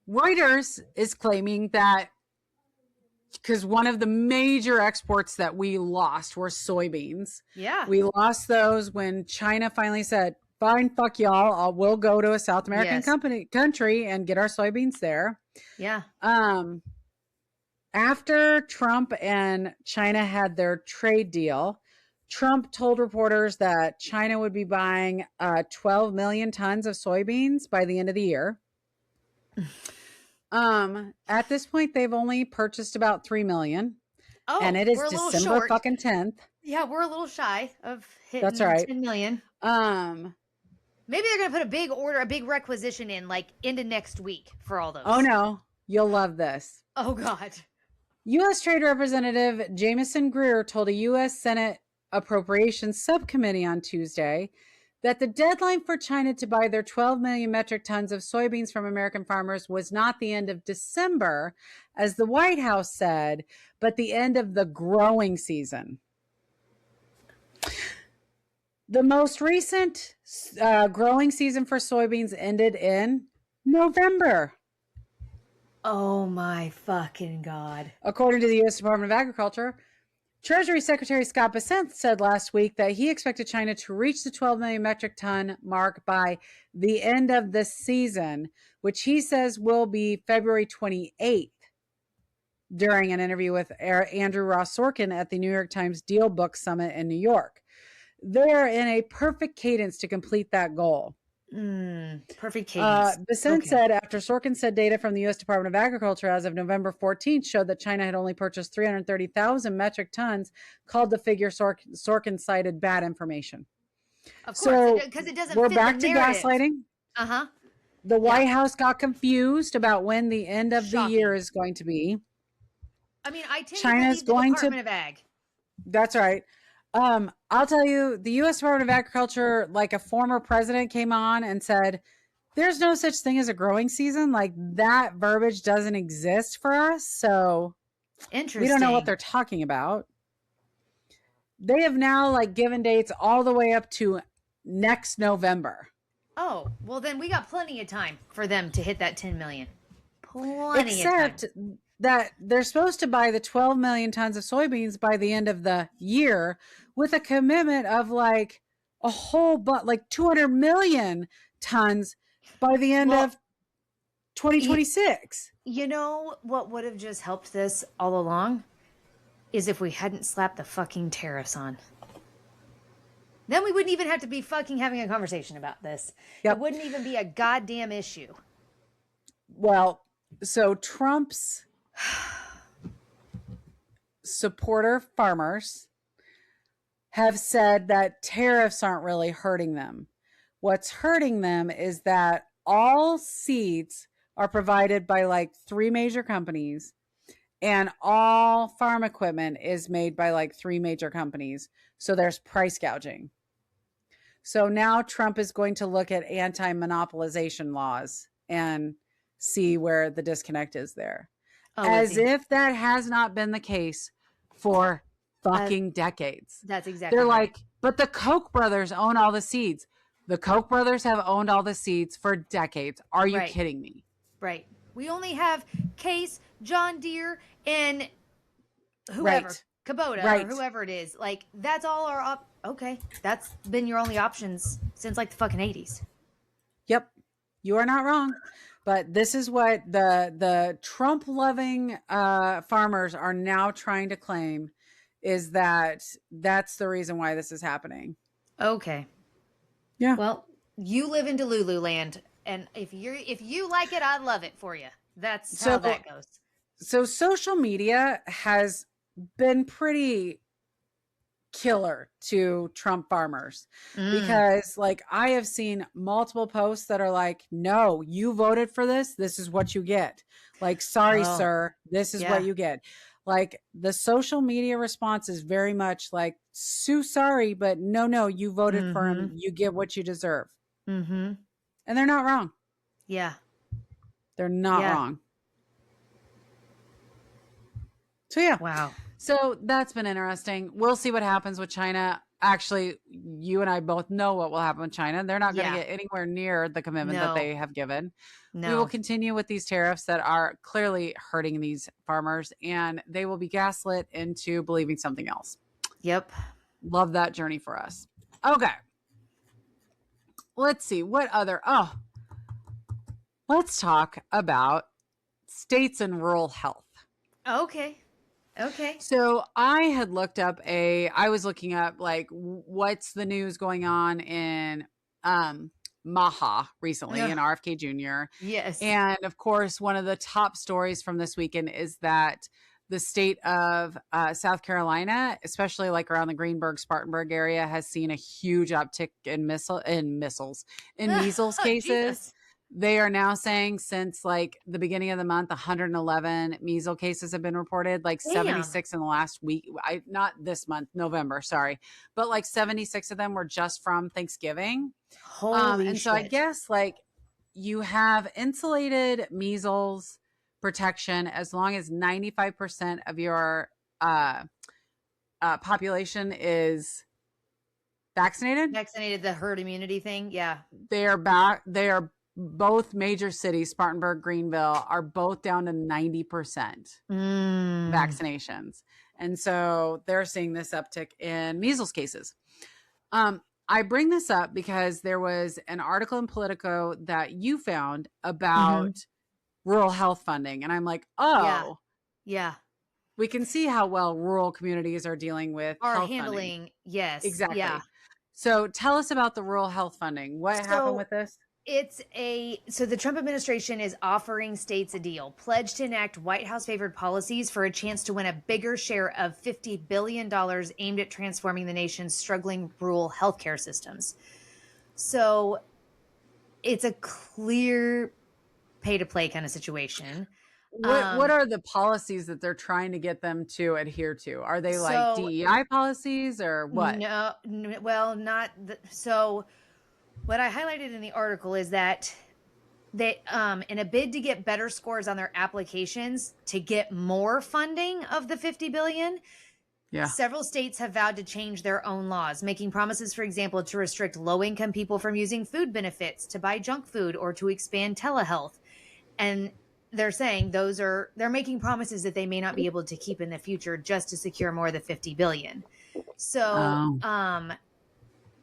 Reuters is claiming that because one of the major exports that we lost were soybeans. Yeah. We lost those when China finally said, fine, fuck y'all. We'll go to a South American country and get our soybeans there. Yeah. After Trump and China had their trade deal, Trump told reporters that China would be buying 12 million tons of soybeans by the end of the year. At this point, they've only purchased about 3 million. Oh, and it is December fucking 10th. Yeah, we're a little shy of hitting That's right. 10 million. Maybe they're going to put a big requisition in, like, into next week for all those. Oh, no. You'll love this. Oh, God. U.S. Trade Representative Jamieson Greer told a U.S. Senate Appropriations Subcommittee on Tuesday that the deadline for China to buy their 12 million metric tons of soybeans from American farmers was not the end of December, as the White House said, but the end of the growing season. The most recent growing season for soybeans ended in November. Oh my fucking God. According to the U.S. Department of Agriculture, Treasury Secretary Scott Bessent said last week that he expected China to reach the 12 million metric ton mark by the end of the season, which he says will be February 28th, during an interview with Andrew Ross Sorkin at the New York Times Deal Book Summit in New York. They're in a perfect cadence to complete that goal. Perfect cadence. Bessent said after Sorkin said data from the U.S. Department of Agriculture as of November 14th showed that China had only purchased 330,000 metric tons, called the figure Sorkin cited bad information. Of course, because it doesn't. We're fit back the to narrative. gaslighting. The White House got confused about when the end of the year is going to be. I mean, I tend China's to believe the Department of Ag. That's right. I'll tell you, the U.S. Department of Agriculture, like a former president came on and said, there's no such thing as a growing season. Like that verbiage doesn't exist for us. So Interesting. we don't know what they're talking about. They have now like given dates all the way up to next November. Oh, well then we got plenty of time for them to hit that 10 million. Plenty of time. Except that they're supposed to buy the 12 million tons of soybeans by the end of the year with a commitment of like a whole like 200 million tons by the end of 2026. You know what would have just helped this all along is if we hadn't slapped the fucking tariffs on. Then we wouldn't even have to be fucking having a conversation about this. Yep. It wouldn't even be a goddamn issue. Well, so Trump's supporter farmers have said that tariffs aren't really hurting them. What's hurting them is that all seeds are provided by like 3 major companies, and all farm equipment is made by like 3 major companies. So there's price gouging. So now Trump is going to look at anti-monopolization laws and see where the disconnect is there. As if that has not been the case for fucking decades. That's exactly They're right. like, but the Koch brothers own all the seeds. The Koch brothers have owned all the seeds for decades. Are you kidding me? Right. We only have Case, John Deere, and whoever, Kubota, or whoever it is. Like, that's all our okay. That's been your only options since like the fucking 80s. Yep. You are not wrong. But this is what the Trump-loving farmers are now trying to claim, is that that's the reason why this is happening. Okay. Yeah. Well, you live in Delulu land, and if you like it, I love it for you. That's how that goes. So social media has been pretty killer to Trump farmers because like I have seen multiple posts that are like, no, you voted for this. This is what you get. Like, sorry, sir, this is what you get. Like the social media response is very much like, so sorry, but no, you voted for him. You get what you deserve. And they're not wrong. Yeah. They're not wrong. So yeah. Wow. So that's been interesting. We'll see what happens with China. Actually, you and I both know what will happen with China. They're not going to get anywhere near the commitment that they have given. No. We will continue with these tariffs that are clearly hurting these farmers, and they will be gaslit into believing something else. Yep. Love that journey for us. Okay. Let's see. What other... let's talk about states and rural health. Okay. So I had looked up I was looking up like what's the news going on in Maha recently in RFK Jr. Yes. And of course, one of the top stories from this weekend is that the state of South Carolina, especially like around the Greenburgh, Spartanburg area, has seen a huge uptick in measles cases. Jesus. They are now saying since like the beginning of the month, 111 measles cases have been reported, like 76 in the last week. Not this month, November, sorry. But like 76 of them were just from Thanksgiving. Holy shit. So I guess like you have insulated measles protection as long as 95% of your population is vaccinated. The herd immunity thing. Yeah. They are both major cities, Spartanburg, Greenville, are both down to 90% vaccinations. And so they're seeing this uptick in measles cases. I bring this up because there was an article in Politico that you found about rural health funding. And I'm like, yeah. We can see how well rural communities are dealing with health handling funding. Yes. Exactly. Yeah. So tell us about the rural health funding. What happened with this? So the Trump administration is offering states a deal, pledged to enact White House favored policies for a chance to win a bigger share of $50 billion aimed at transforming the nation's struggling rural healthcare systems. So it's a clear pay to play kind of situation. What are the policies that they're trying to get them to adhere to? Are they like DEI policies or what? No, well, not so. What I highlighted in the article is that they in a bid to get better scores on their applications to get more funding of the 50 billion. Yeah. Several states have vowed to change their own laws, making promises, for example, to restrict low-income people from using food benefits, to buy junk food, or to expand telehealth. And they're saying they're making promises that they may not be able to keep in the future just to secure more of the 50 billion. So, Oh.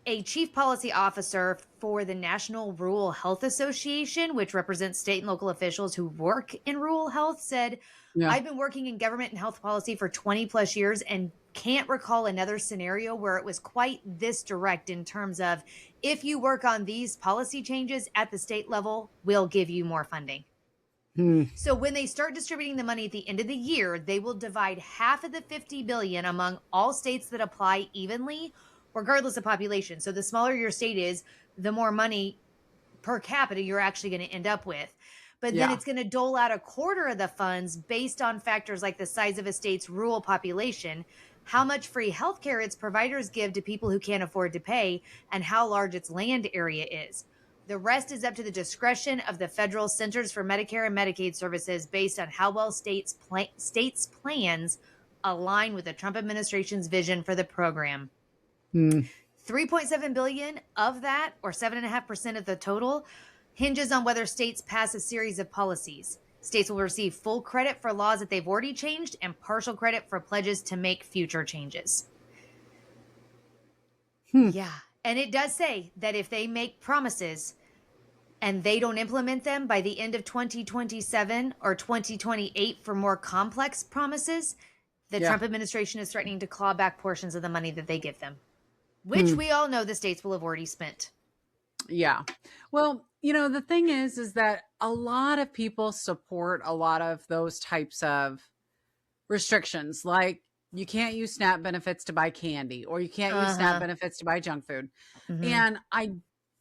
a chief policy officer for the National Rural Health Association, which represents state and local officials who work in rural health, said, Yeah. I've been working in government and health policy for 20 plus years and can't recall another scenario where it was quite this direct in terms of, if you work on these policy changes at the state level, we'll give you more funding. So when they start distributing the money at the end of the year, they will divide half of the 50 billion among all states that apply evenly, regardless of population. So the smaller your state is, the more money per capita you're actually going to end up with. But then it's going to dole out a quarter of the funds based on factors like the size of a state's rural population, how much free healthcare its providers give to people who can't afford to pay, and how large its land area is. The rest is up to the discretion of the federal Centers for Medicare and Medicaid Services based on how well states' plans align with the Trump administration's vision for the program. 3.7 billion of that, or 7.5% of the total, hinges on whether states pass a series of policies. States will receive full credit for laws that they've already changed and partial credit for pledges to make future changes. Yeah. And it does say that if they make promises and they don't implement them by the end of 2027 or 2028 for more complex promises, the Trump administration is threatening to claw back portions of the money that they give them, which we all know the states will have already spent. Yeah. Well, the thing is that a lot of people support a lot of those types of restrictions. Like, you can't use SNAP benefits to buy candy, or you can't use SNAP benefits to buy junk food. And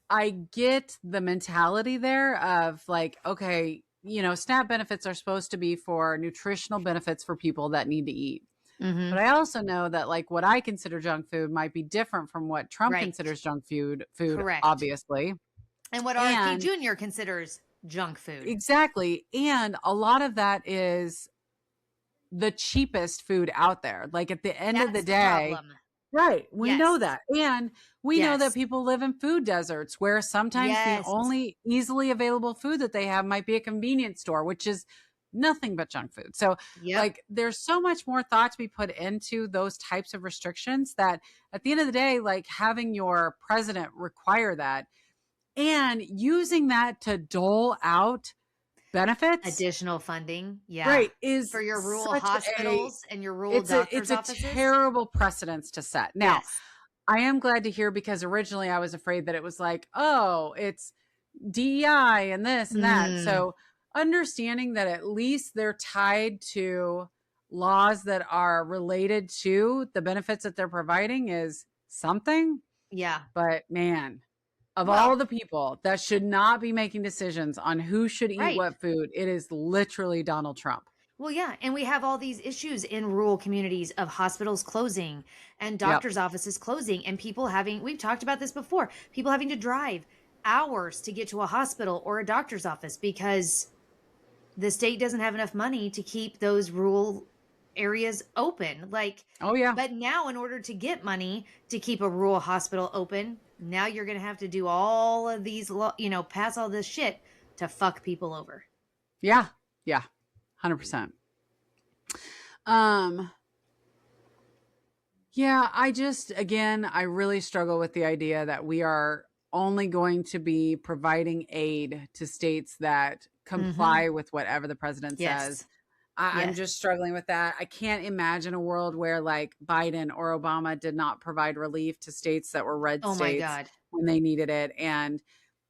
I get the mentality there of like, okay, SNAP benefits are supposed to be for nutritional benefits for people that need to eat. But I also know that like what I consider junk food might be different from what Trump considers junk food, Correct. obviously. And what RFK Jr. considers junk food. Exactly. And a lot of that is the cheapest food out there. Like, at the end of the day, right. We know that. And we know that people live in food deserts where sometimes the only easily available food that they have might be a convenience store, which is nothing but junk food. So like, there's so much more thought to be put into those types of restrictions that at the end of the day, like, having your president require that and using that to dole out benefits, additional funding, right, is for your rural hospitals and your rural doctors' offices. It's a terrible precedence to set. Now, I am glad to hear, because originally I was afraid that it was like, oh, it's DEI and this and that. So understanding that at least they're tied to laws that are related to the benefits that they're providing is something. Yeah. But man, of all the people that should not be making decisions on who should eat what food, it is literally Donald Trump. Well, yeah. And we have all these issues in rural communities of hospitals closing and doctors' offices closing, and people having, we've talked about this before, people having to drive hours to get to a hospital or a doctor's office because the state doesn't have enough money to keep those rural areas open. Like, but now in order to get money to keep a rural hospital open, now you're going to have to do all of these, pass all this shit to fuck people over. Yeah. Yeah. 100%. Yeah, I really struggle with the idea that we are only going to be providing aid to states that comply with whatever the president says. I'm just struggling with that. I can't imagine a world where like Biden or Obama did not provide relief to states that were red states when they needed it. And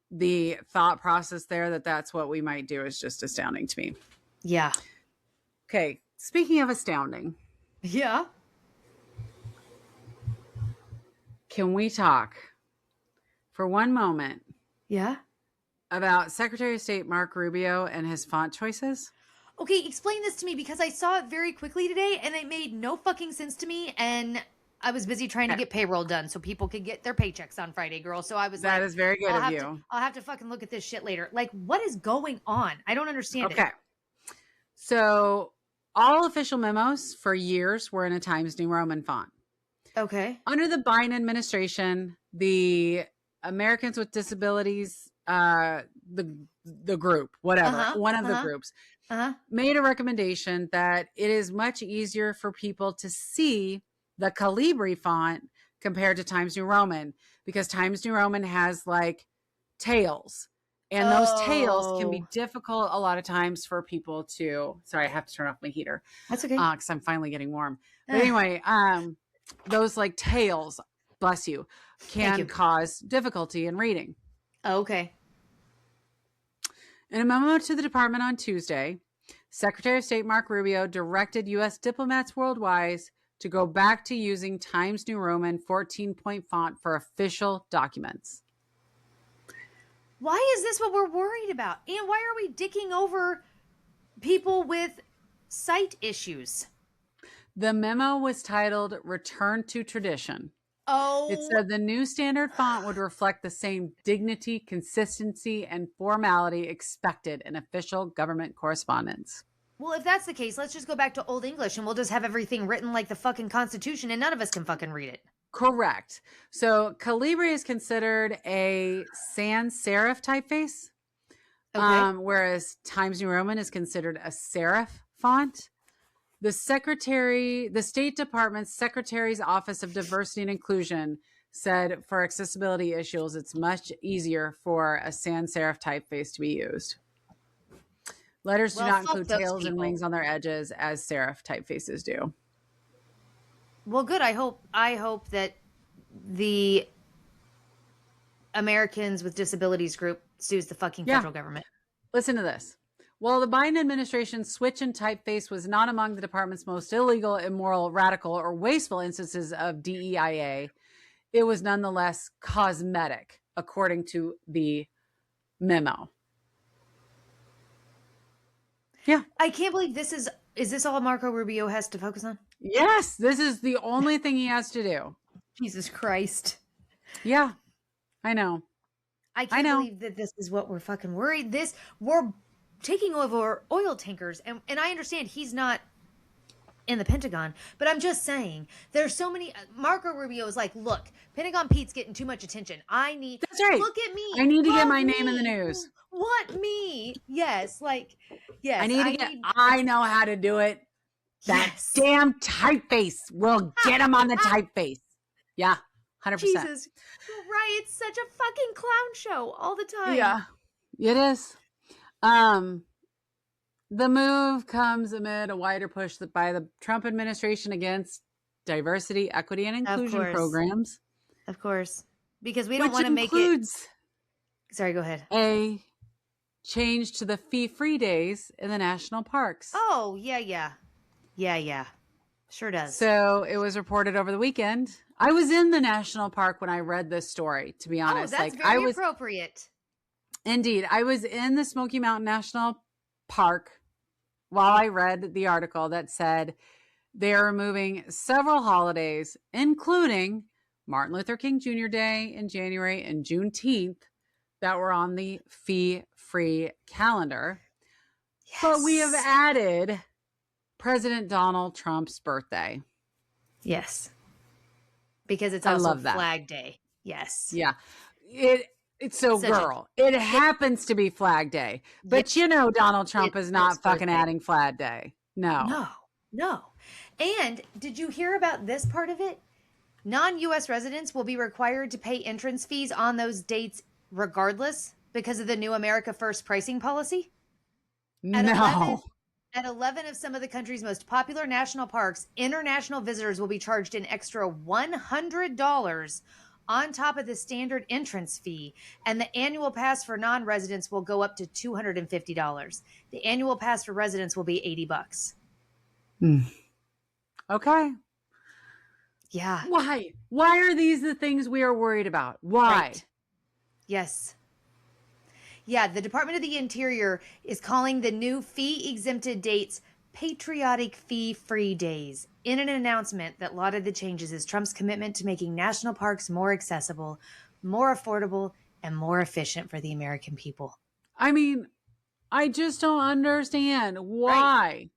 the thought process there that's what we might do is just astounding to me. Yeah. Okay. Speaking of astounding. Yeah. Can we talk for one moment? Yeah. About Secretary of State Mark Rubio and his font choices? Okay, explain this to me, because I saw it very quickly today and it made no fucking sense to me. And I was busy trying to get payroll done so people could get their paychecks on Friday, girl. So I was That is very good of you. I'll have to fucking look at this shit later. Like, what is going on? I don't understand it. Okay. So all official memos for years were in a Times New Roman font. Okay. Under the Biden administration, the Americans with Disabilities, the group, whatever, one of the groups, made a recommendation that it is much easier for people to see the Calibri font compared to Times New Roman, because Times New Roman has like tails. And those tails can be difficult a lot of times for people to, sorry, I have to turn off my heater. That's okay. Because I'm finally getting warm. But anyway, those like tails, bless you, can cause difficulty in reading. Okay. In a memo to the department on Tuesday, Secretary of State Marco Rubio directed U.S. diplomats worldwide to go back to using Times New Roman 14-point font for official documents. Why is this what we're worried about? And why are we dicking over people with sight issues? The memo was titled Return to Tradition. Oh. It said the new standard font would reflect the same dignity, consistency, and formality expected in official government correspondence. Well, if that's the case, let's just go back to Old English and we'll just have everything written like the fucking Constitution and none of us can fucking read it. Correct. So Calibri is considered a sans serif typeface, whereas Times New Roman is considered a serif font. The State Department's Secretary's Office of Diversity and Inclusion said for accessibility issues, it's much easier for a sans serif typeface to be used. Letters do not include tails and wings on their edges as serif typefaces do. Well, good. I hope that the Americans with Disabilities group sues the fucking federal government. Listen to this. While the Biden administration's switch in typeface was not among the department's most illegal, immoral, radical, or wasteful instances of DEIA, it was nonetheless cosmetic, according to the memo. Yeah. I can't believe this is this all Marco Rubio has to focus on? Yes, this is the only thing he has to do. Jesus Christ. Yeah, I know. I can't believe that this is what we're fucking worried. We're taking over oil tankers. And I understand he's not in the Pentagon, but I'm just saying there's so many. Marco Rubio is like, look, Pentagon Pete's getting too much attention. That's right. Look at me. I need to get my name in the news. What me? Yes. Yes. I know how to do it. That damn typeface will get him on the typeface. Yeah, 100%. Jesus. Right. It's such a fucking clown show all the time. Yeah, it is. The move comes amid a wider push by the Trump administration against diversity, equity, and inclusion programs. Of course. Because we don't want to make it. Sorry, go ahead. A change to the fee-free days in the national parks. Oh, yeah. Sure does. So it was reported over the weekend. I was in the national park when I read this story, to be honest. Oh, that's very appropriate. Indeed. I was in the Smoky Mountain National Park while I read the article that said they are removing several holidays, including Martin Luther King Jr. Day in January and Juneteenth, that were on the fee-free calendar. Yes. But we have added President Donald Trump's birthday. Yes. Because it's also Flag Day. Yes. Yeah. It's so girl. It happens to be Flag Day. But Donald Trump is not fucking adding Flag Day. No. And did you hear about this part of it? Non-U.S. residents will be required to pay entrance fees on those dates regardless because of the new America First pricing policy? At 11 of some of the country's most popular national parks, international visitors will be charged an extra $100 on top of the standard entrance fee, and the annual pass for non-residents will go up to $250. The annual pass for residents will be $80. Okay. Yeah. Why? Why are these the things we are worried about? Why? Right. Yes. Yeah, the Department of the Interior is calling the new fee-exempted dates patriotic fee-free days in an announcement that lauded the changes as Trump's commitment to making national parks more accessible, more affordable, and more efficient for the American people. I mean, I just don't understand why. Right.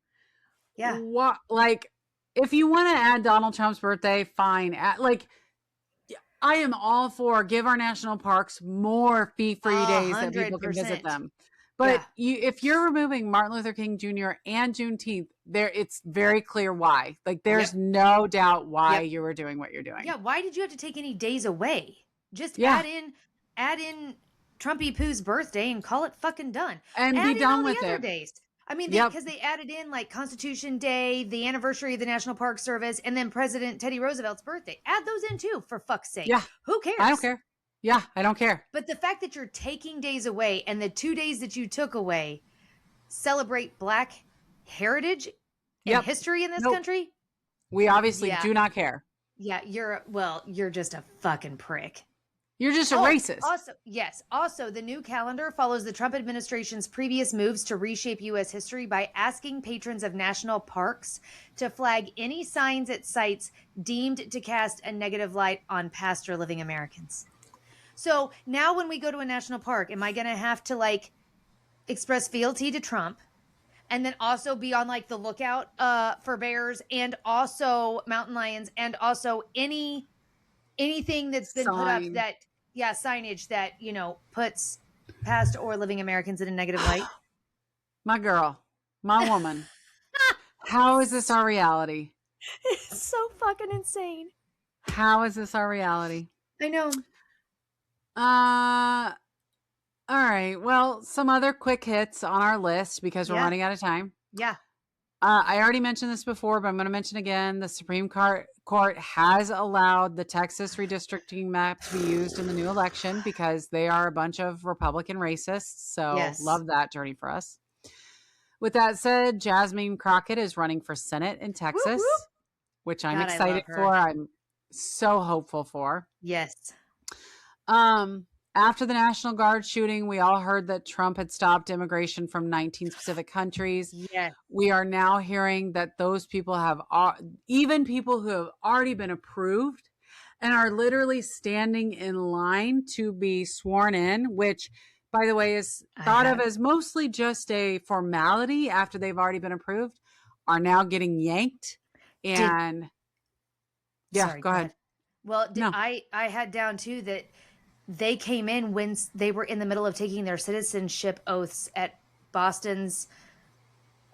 Yeah. What, like, if you want to add Donald Trump's birthday, fine. I am all for give our national parks more fee-free days that people can visit them. But if you're removing Martin Luther King Jr. and Juneteenth, it's very clear why. Like, there's no doubt why you were doing what you're doing. Yeah. Why did you have to take any days away? Just add in Trumpy Poo's birthday and call it fucking done. And add be done with the other it. Days. I mean, because they added in like Constitution Day, the anniversary of the National Park Service, and then President Teddy Roosevelt's birthday. Add those in too, for fuck's sake. Yeah. Who cares? I don't care. Yeah, I don't care. But the fact that you're taking days away and the 2 days that you took away celebrate Black heritage and history in this country. We obviously do not care. Yeah, you're just a fucking prick. You're just a racist. Also, the new calendar follows the Trump administration's previous moves to reshape U.S. history by asking patrons of national parks to flag any signs at sites deemed to cast a negative light on past or living Americans. So now when we go to a national park, am I going to have to like express fealty to Trump and then also be on like the lookout for bears and also mountain lions and also anything that's been put up that signage that, you know, puts past or living Americans in a negative light? My girl, my woman. How is this our reality? It's so fucking insane. How is this our reality? I know. All right. Well, some other quick hits on our list because we're running out of time. Yeah. I already mentioned this before, but I'm going to mention again. The Supreme Court has allowed the Texas redistricting map to be used in the new election because they are a bunch of Republican racists. So love that journey for us. With that said, Jasmine Crockett is running for Senate in Texas, whoop, whoop. Which I'm excited for. I'm so hopeful for. Yes. After the National Guard shooting, we all heard that Trump had stopped immigration from 19 specific countries. Yes. We are now hearing that those people have, even people who have already been approved and are literally standing in line to be sworn in, which, by the way, is thought of as mostly just a formality after they've already been approved, are now getting yanked. And go ahead. Well, I had down too that they came in when they were in the middle of taking their citizenship oaths at Boston's,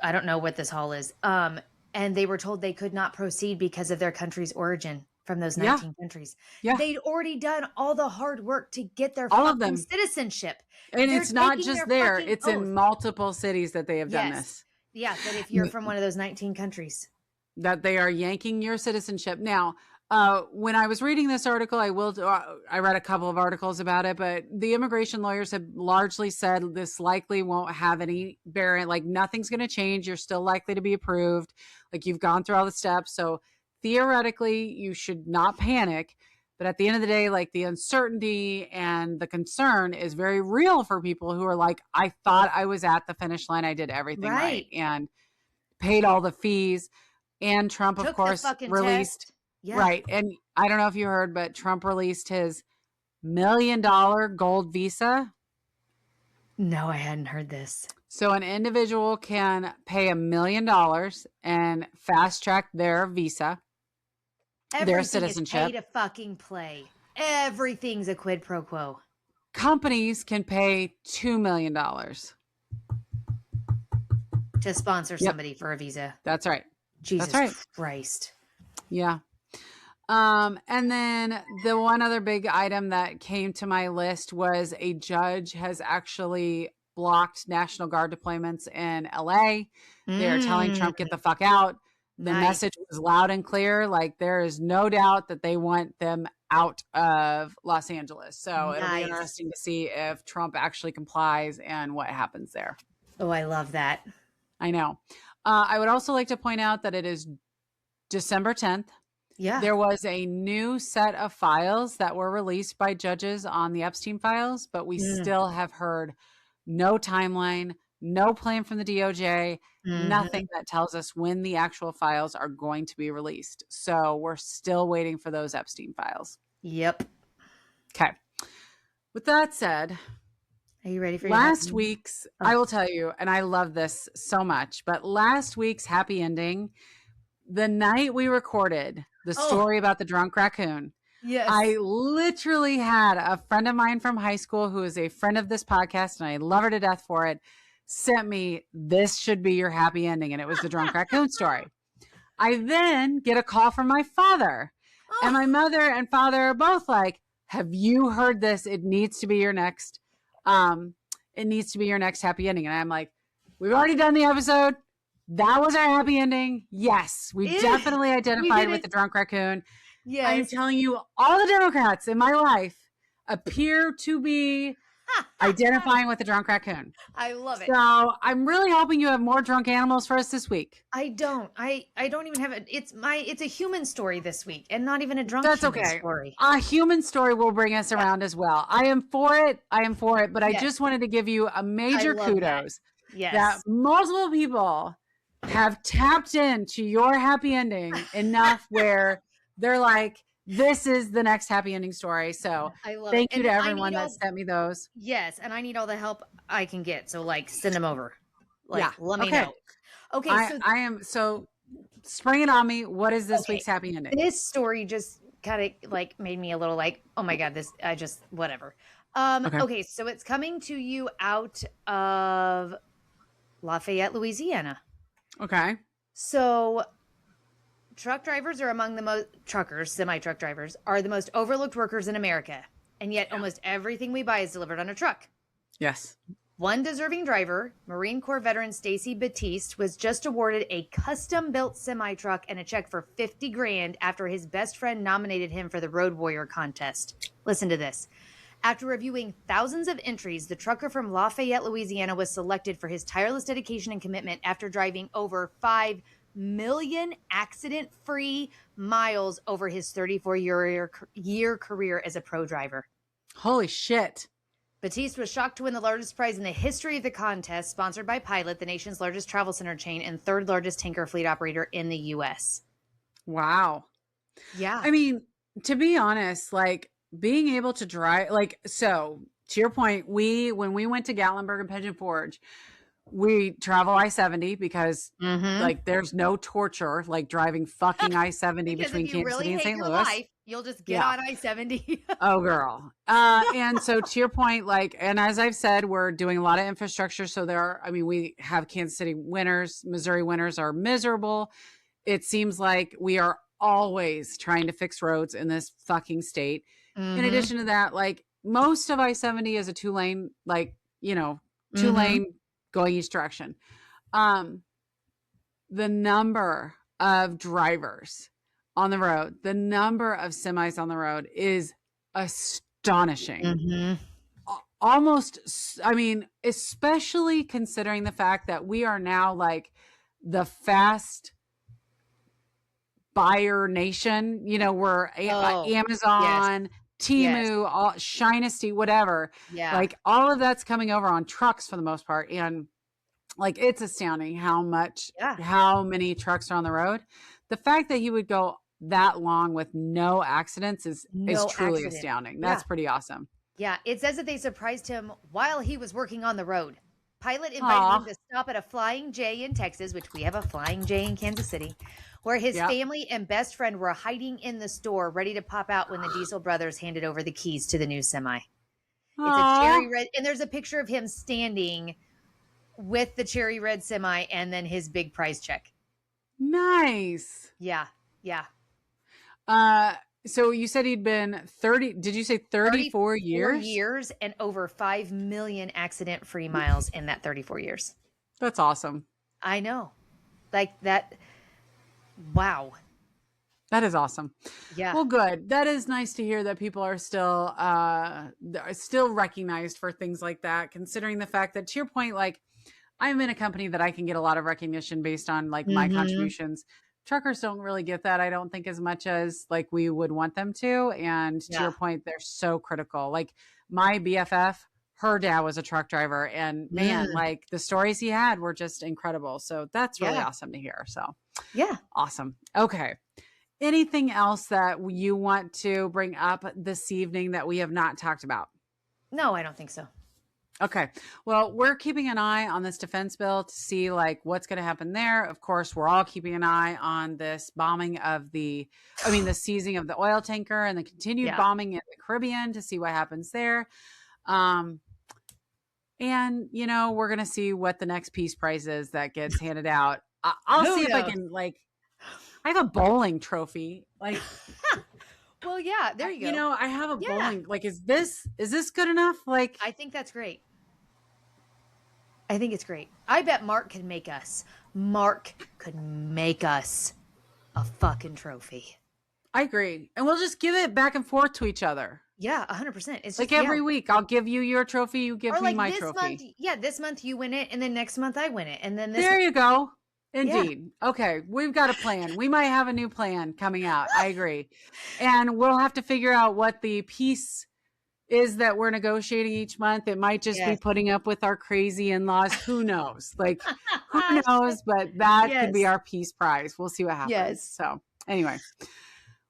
I don't know what this hall is, and they were told they could not proceed because of their country's origin from those 19 countries. Yeah. They'd already done all the hard work to get their fucking citizenship. And it's not just there. It's in multiple cities that they have done this. Yeah, that if you're from one of those 19 countries. That they are yanking your citizenship. Now, when I was reading this article, I read a couple of articles about it, but the immigration lawyers have largely said this likely won't have any bearing, like nothing's going to change. You're still likely to be approved. Like you've gone through all the steps. So theoretically you should not panic, but at the end of the day, like the uncertainty and the concern is very real for people who are like, I thought I was at the finish line. I did everything right and paid all the fees. And Trump, of course, released. Yeah. Right. And I don't know if you heard, but Trump released his $1 million gold visa. No, I hadn't heard this. So an individual can pay $1 million and fast track their visa, their citizenship. Everything is pay to fucking play. Everything's a quid pro quo. Companies can pay $2 million to sponsor somebody for a visa. That's right. Jesus Christ. Yeah. And then the one other big item that came to my list was a judge has actually blocked National Guard deployments in LA. They're telling Trump, get the fuck out. The message was loud and clear. Like there is no doubt that they want them out of Los Angeles. So it'll be interesting to see if Trump actually complies and what happens there. Oh, I love that. I know. I would also like to point out that it is December 10th. Yeah. There was a new set of files that were released by judges on the Epstein files, but we still have heard no timeline, no plan from the DOJ, Mhm. nothing that tells us when the actual files are going to be released. So we're still waiting for those Epstein files. Yep. Okay. With that said, Are you ready for your last happy? week's, Oh. I will tell you, and I love this so much, but last week's happy ending, the night we recorded the Oh, story about the drunk raccoon, yes. I literally had a friend of mine from high school who is a friend of this podcast, and I love her to death for it, sent me, this should be your happy ending. And it was the drunk raccoon story. I then get a call from my father, and Oh, my mother and father are both like, have you heard this? It needs to be your next, it needs to be your next happy ending. And I'm like, we've already done the episode. That was our happy ending. Yes, we definitely we identified did with it. the drunk raccoon. I'm Yes. telling you, all the Democrats in my life appear to be identifying with the drunk raccoon. I love it. So I'm really hoping you have more drunk animals for us this week. I don't. I don't even have it. It's a human story this week, and not even a drunk That's human okay. story. A human story will bring us around as well. I am for it. But I Yes. just wanted to give you a major love that. kudos Yes. that multiple people have tapped into your happy ending enough where they're like, this is the next happy ending story. So I love thank it. you to And I everyone need that sent me those. yes, and I need all the help I can get. So like send them over. Like Yeah. let me Okay. know. Okay, so I am so spring it on me. What is this okay. week's happy ending? This story just kind of like made me a little like, oh my god, this I just whatever. Okay, so it's coming to you out of Lafayette, Louisiana. Okay. So truck drivers are among the most truckers, semi-truck drivers are the most overlooked workers in America. And yet almost everything we buy is delivered on a truck. Yes. One deserving driver, Marine Corps veteran Stacy Batiste, was just awarded a custom-built semi-truck and a check for $50,000 after his best friend nominated him for the Road Warrior contest. Listen to this. After reviewing thousands of entries, the trucker from Lafayette, Louisiana was selected for his tireless dedication and commitment after driving over 5 million accident-free miles over his 34-year career as a pro driver. Holy shit. Batiste was shocked to win the largest prize in the history of the contest, sponsored by Pilot, the nation's largest travel center chain and third largest tanker fleet operator in the U.S. Wow. Yeah. I mean, to be honest, like being able to drive, like, so to your point, when we went to Gatlinburg and Pigeon Forge, we travel I-70 because like there's no torture like driving fucking I-70 Because between if you Kansas really City and hate St. your Louis. life, you'll just get on I-70. Oh, girl. And so to your point, like, and as I've said, we're doing a lot of infrastructure. So we have Kansas City winters, Missouri winters are miserable. It seems like we are always trying to fix roads in this fucking state. In addition to that, like most of I-70 is a two-lane, like, two-lane going each direction. The number of drivers on the road, the number of semis on the road is astonishing. Almost, I mean, especially considering the fact that we are now like the fast buyer nation, we're Amazon, Temu, Shinesty, whatever. Yeah. Like all of that's coming over on trucks for the most part. And like, it's astounding how many trucks are on the road. The fact that he would go that long with no accidents is truly astounding. That's pretty awesome. Yeah. It says that they surprised him while he was working on the road. Pilot invited him to stop at a Flying J in Texas, which we have a Flying J in Kansas City, where his family and best friend were hiding in the store, ready to pop out when the Diesel brothers handed over the keys to the new semi. It's a cherry red, and there's a picture of him standing with the cherry red semi and then his big prize check. Nice. Yeah. Yeah. So you said he'd been 30, did you say 34 years? 34 years and over 5 million accident-free miles in that 34 years. That's awesome. I know. Like that. Wow. That is awesome. Yeah. Well, good. That is nice to hear that people are still recognized for things like that, considering the fact that, to your point, like I'm in a company that I can get a lot of recognition based on like my contributions. Truckers don't really get that, I don't think, as much as like we would want them to. And to your point, they're so critical. Like my BFF her dad was a truck driver, and man, like the stories he had were just incredible. So that's really awesome to hear. So yeah. Awesome. Okay. Anything else that you want to bring up this evening that we have not talked about? No, I don't think so. Okay. Well, we're keeping an eye on this defense bill to see like what's going to happen there. Of course, we're all keeping an eye on this bombing of the seizing of the oil tanker and the continued bombing in the Caribbean to see what happens there. And, you know, we're going to see what the next Peace Prize is that gets handed out. I'll see if I can, like, I have a bowling trophy. Like, well, yeah, there you go. You know, I have a bowling. Like, is this good enough? Like, I think that's great. I think it's great. I bet Mark could make us a fucking trophy. I agree. And we'll just give it back and forth to each other. Yeah, 100%. It's like every week, I'll give you your trophy, you give me my trophy. This month you win it, and then next month I win it, and then there you go. Indeed. Yeah. Okay, we've got a plan. We might have a new plan coming out. I agree. And we'll have to figure out what the piece is that we're negotiating each month. It might just be putting up with our crazy in-laws. Who knows? Like, who knows? But that could be our Peace Prize. We'll see what happens. Yes. So anyway.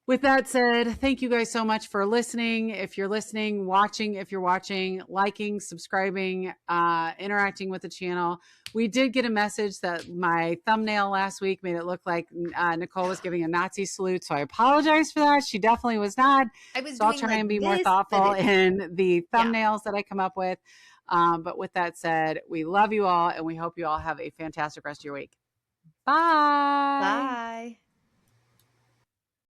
With that said, thank you guys so much for listening. If you're listening, watching, if you're watching, liking, subscribing, interacting with the channel. We did get a message that my thumbnail last week made it look like Nicole was giving a Nazi salute. So I apologize for that. She definitely was not. So I'll try and be more thoughtful in the thumbnails that I come up with. But with that said, we love you all and we hope you all have a fantastic rest of your week. Bye. Bye.